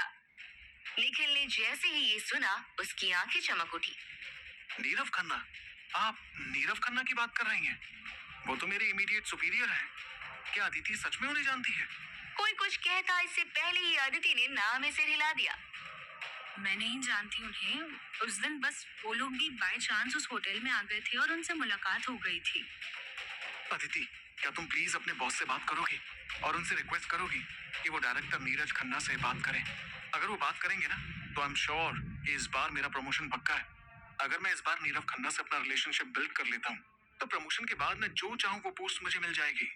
निखिल ने जैसे ही ये सुना, उसकी आंखें चमक उठी। नीरव खन्ना? आप नीरव खन्ना की बात कर रही हैं? वो तो मेरी इमीडिएट सुपीरियर है। क्या अदिति सच में उन्हें जानती है? कोई कुछ कहता इससे पहले ही अदिति ने नाम में सिर हिला दिया। मैं नहीं जानती उन्हें। उस दिन बस वो लोग भी बाय चांस उस होटल में आ गए थे और उनसे मुलाकात हो गई थी। अदिति, क्या तुम प्लीज अपने बॉस से बात करोगी और उनसे रिक्वेस्ट करोगी कि वो डायरेक्टर नीरज खन्ना से बात करें? अगर वो बात करेंगे ना, तो आई एम श्योर कि इस बार मेरा प्रमोशन पक्का है। अगर मैं इस बार नीरव खन्ना से अपना रिलेशनशिप बिल्ड कर लेता हूँ, तो प्रमोशन के बाद मैं जो चाहूँ वो पोस्ट मुझे मिल जाएगी।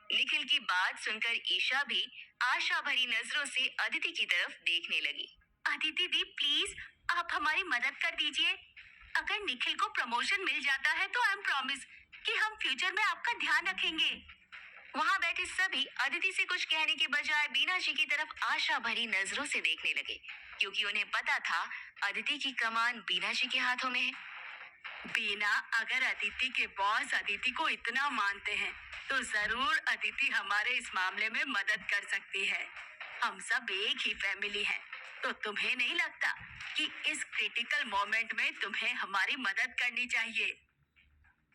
निखिल की बात सुनकर ईशा भी आशा भरी नजरों से अदिति की तरफ देखने लगी। अदिति दी, प्लीज आप हमारी मदद कर दीजिए। अगर निखिल को प्रमोशन मिल जाता है, तो आई एम प्रॉमिस कि हम फ्यूचर में आपका ध्यान रखेंगे। वहाँ बैठे सभी अदिति से कुछ कहने के बजाय बीना जी की तरफ आशा भरी नजरों से देखने लगे, क्योंकि उन्हें पता था अदिति की कमान बीना जी के हाथों में है। बीना, अगर अदिति के बॉस अदिति को इतना मानते हैं, तो जरूर अदिति हमारे इस मामले में मदद कर सकती है। हम सब एक ही फैमिली हैं, तो तुम्हें नहीं लगता कि इस क्रिटिकल मोमेंट में तुम्हें हमारी मदद करनी चाहिए?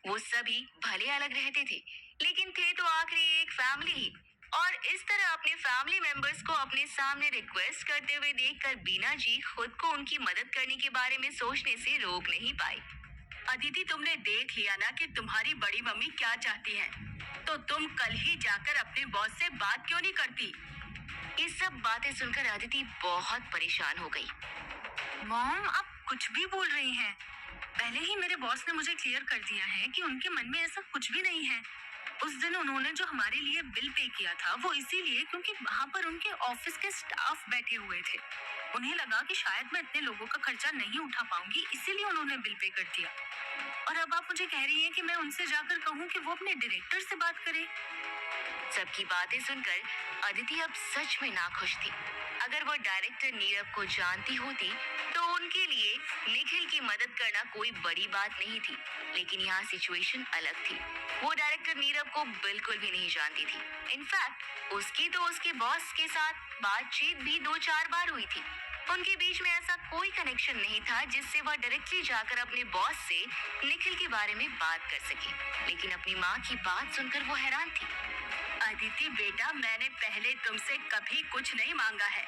वो सभी भले अलग रहते थे, लेकिन थे तो आखिरी एक फैमिली ही। और इस तरह अपने फैमिली मेंबर्स को अपने सामने रिक्वेस्ट करते हुए देखकर बीना जी खुद को उनकी मदद करने के बारे में सोचने से रोक नहीं पाई। अदिति, तुमने देख लिया ना कि तुम्हारी बड़ी मम्मी क्या चाहती है, तो तुम कल ही जाकर अपने बॉस से बात क्यों नहीं करती? ये सब बातें सुनकर अदिति बहुत परेशान हो गई। मॉम, आप कुछ भी बोल रही हैं। पहले ही मेरे बॉस ने मुझे क्लियर कर दिया है कि उनके मन में ऐसा कुछ भी नहीं है। उस दिन उन्होंने जो हमारे लिए बिल पे किया था वो इसीलिए क्योंकि वहाँ पर उनके ऑफिस के स्टाफ बैठे हुए थे। उन्हें लगा कि शायद मैं इतने लोगों का खर्चा नहीं उठा पाऊंगी, इसीलिए उन्होंने बिल पे कर दिया। और अब आप मुझे कह रही हैं कि मैं उनसे जाकर कहूँ कि वो अपने डायरेक्टर से बात करे। सबकी बातें सुनकर अदिति अब सच में नाखुश थी। अगर वो डायरेक्टर नीरव को जानती होती तो उनके लिए निखिल की मदद करना कोई बड़ी बात नहीं थी, लेकिन यहाँ सिचुएशन अलग थी। वो डायरेक्टर नीरव को बिल्कुल भी नहीं जानती थी। इनफैक्ट उसकी तो उसके बॉस के साथ बातचीत भी 2-4 बार हुई थी। उनके बीच में ऐसा कोई कनेक्शन नहीं था जिससे वह डायरेक्टली जाकर अपने बॉस से निखिल के बारे में बात कर सके। लेकिन अपनी माँ की बात सुनकर वो हैरान थी। अदिति बेटा, मैंने पहले तुमसे कभी कुछ नहीं मांगा है,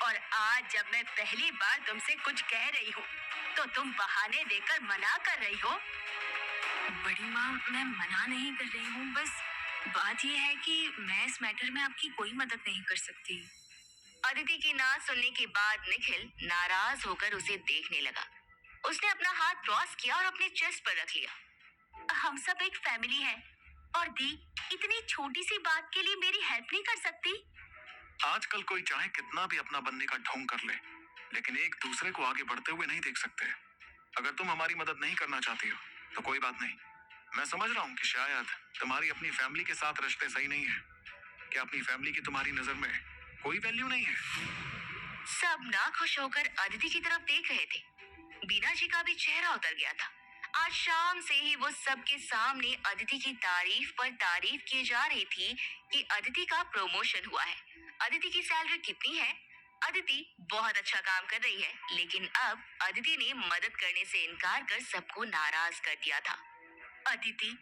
और आज जब मैं पहली बार तुमसे कुछ कह रही हूँ तो तुम बहाने देकर मना कर रही हो। बड़ी माँ, मैं मना नहीं कर रही हूँ, बस बात यह है कि मैं इस मैटर में आपकी कोई मदद नहीं कर सकती। अदिति की ना सुनने के बाद निखिल नाराज होकर उसे देखने लगा। उसने अपना हाथ क्रॉस किया और अपने चेस्ट पर रख लिया। हम सब एक फैमिली है, और दी इतनी छोटी सी बात के लिए मेरी हेल्प नहीं कर सकती? आजकल कोई चाहे कितना भी अपना बनने का ढोंग कर ले, लेकिन एक दूसरे को आगे बढ़ते हुए नहीं देख सकते। अगर तुम हमारी मदद नहीं करना चाहती हो तो कोई बात नहीं। मैं समझ रहा हूँ कि शायद तुम्हारी अपनी फैमिली के साथ रिश्ते सही नहीं है। क्या अपनी फैमिली की तुम्हारी नजर में कोई वैल्यू नहीं है? सब नाखुश होकर अदिति की तरफ देख रहे थे। बीना जी का भी चेहरा उतर गया था। आज शाम से ही वो सबके सामने अदिति की तारीफ पर तारीफ किए जा रही थी कि अदिति का प्रमोशन हुआ है, अदिति की सैलरी कितनी है, अदिति बहुत अच्छा काम कर रही है। लेकिन अब अदिति ने मदद करने से इनकार कर सबको नाराज कर दिया था। अदिति,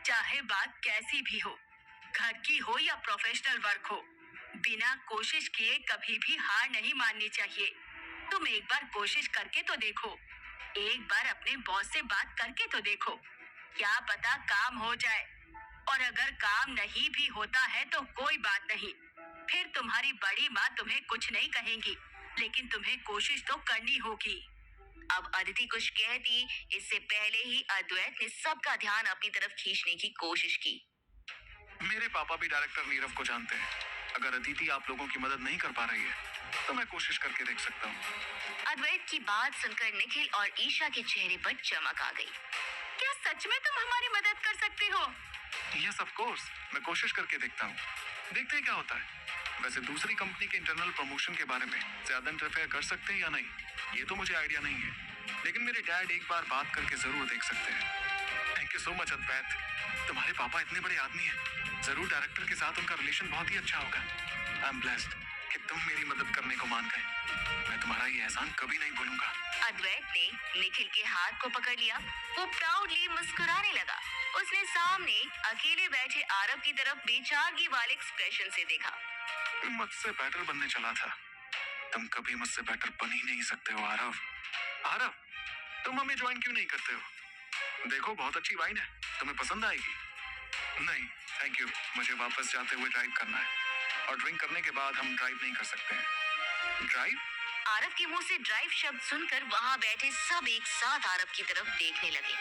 चाहे बात कैसी भी हो, घर की हो या प्रोफेशनल वर्क हो, बिना कोशिश किए कभी भी हार नहीं माननी चाहिए। तुम एक बार कोशिश करके तो देखो, एक बार अपने बॉस से बात करके तो देखो, क्या पता काम हो जाए। और अगर काम नहीं भी होता है तो कोई बात नहीं, फिर तुम्हारी बड़ी माँ तुम्हें कुछ नहीं कहेंगी, लेकिन तुम्हें कोशिश तो करनी होगी। अब अदिति कुछ कहती इससे पहले ही अद्वैत ने सबका ध्यान अपनी तरफ खींचने की कोशिश की। मेरे पापा भी डायरेक्टर नीरव को जानते हैं। अगर अदिति आप लोगों की मदद नहीं कर पा रही है तो मैं कोशिश करके देख सकता हूँ। अद्वैत की बात सुनकर निखिल और ईशा के चेहरे पर चमक आ गई। क्या सच में तुम हमारी मदद कर सकते हो? यस ऑफ कोर्स, मैं कोशिश करके देखता हूँ, देखते हैं क्या होता है। वैसे दूसरी कंपनी के इंटरनल प्रमोशन के बारे में ज्यादा इंटरफेयर कर सकते हैं या नहीं, ये तो मुझे आइडिया नहीं है, लेकिन मेरे डैड एक बार बात करके जरूर देख सकते हैं। थैंक यू सो मच अद्वैत, तुम्हारे पापा इतने बड़े आदमी हैं, जरूर डायरेक्टर के साथ उनका रिलेशन बहुत ही अच्छा होगा। आई एम ब्लेस्ड कि तुम मेरी मदद करने को मान गए। मैं तुम्हारा ये एहसान कभी नहीं भूलूंगा। अद्वैत ने निखिल के हाथ को पकड़ लिया। वो प्राउडली मुस्कुराने लगा। उसने सामने अकेले बैठे आरव की तरफ बेचारगी वाले एक्सप्रेशन से देखा। मुझसे बेटर बनने चला था, तुम कभी मुझसे बेटर बन ही नहीं सकते हो आरव। आरव, तुम हमें ज्वाइन क्यों नहीं करते हो? देखो बहुत अच्छी वाइन है, तुम्हें पसंद आएगी। नहीं थैंक यू, मुझे वापस जाते हुए ड्राइव करना है, और ड्रिंक करने के बाद हम ड्राइव नहीं कर सकते हैं। ड्राइव? आरव के मुंह से ड्राइव शब्द सुनकर वहां बैठे सब एक साथ आरव की तरफ देखने लगे।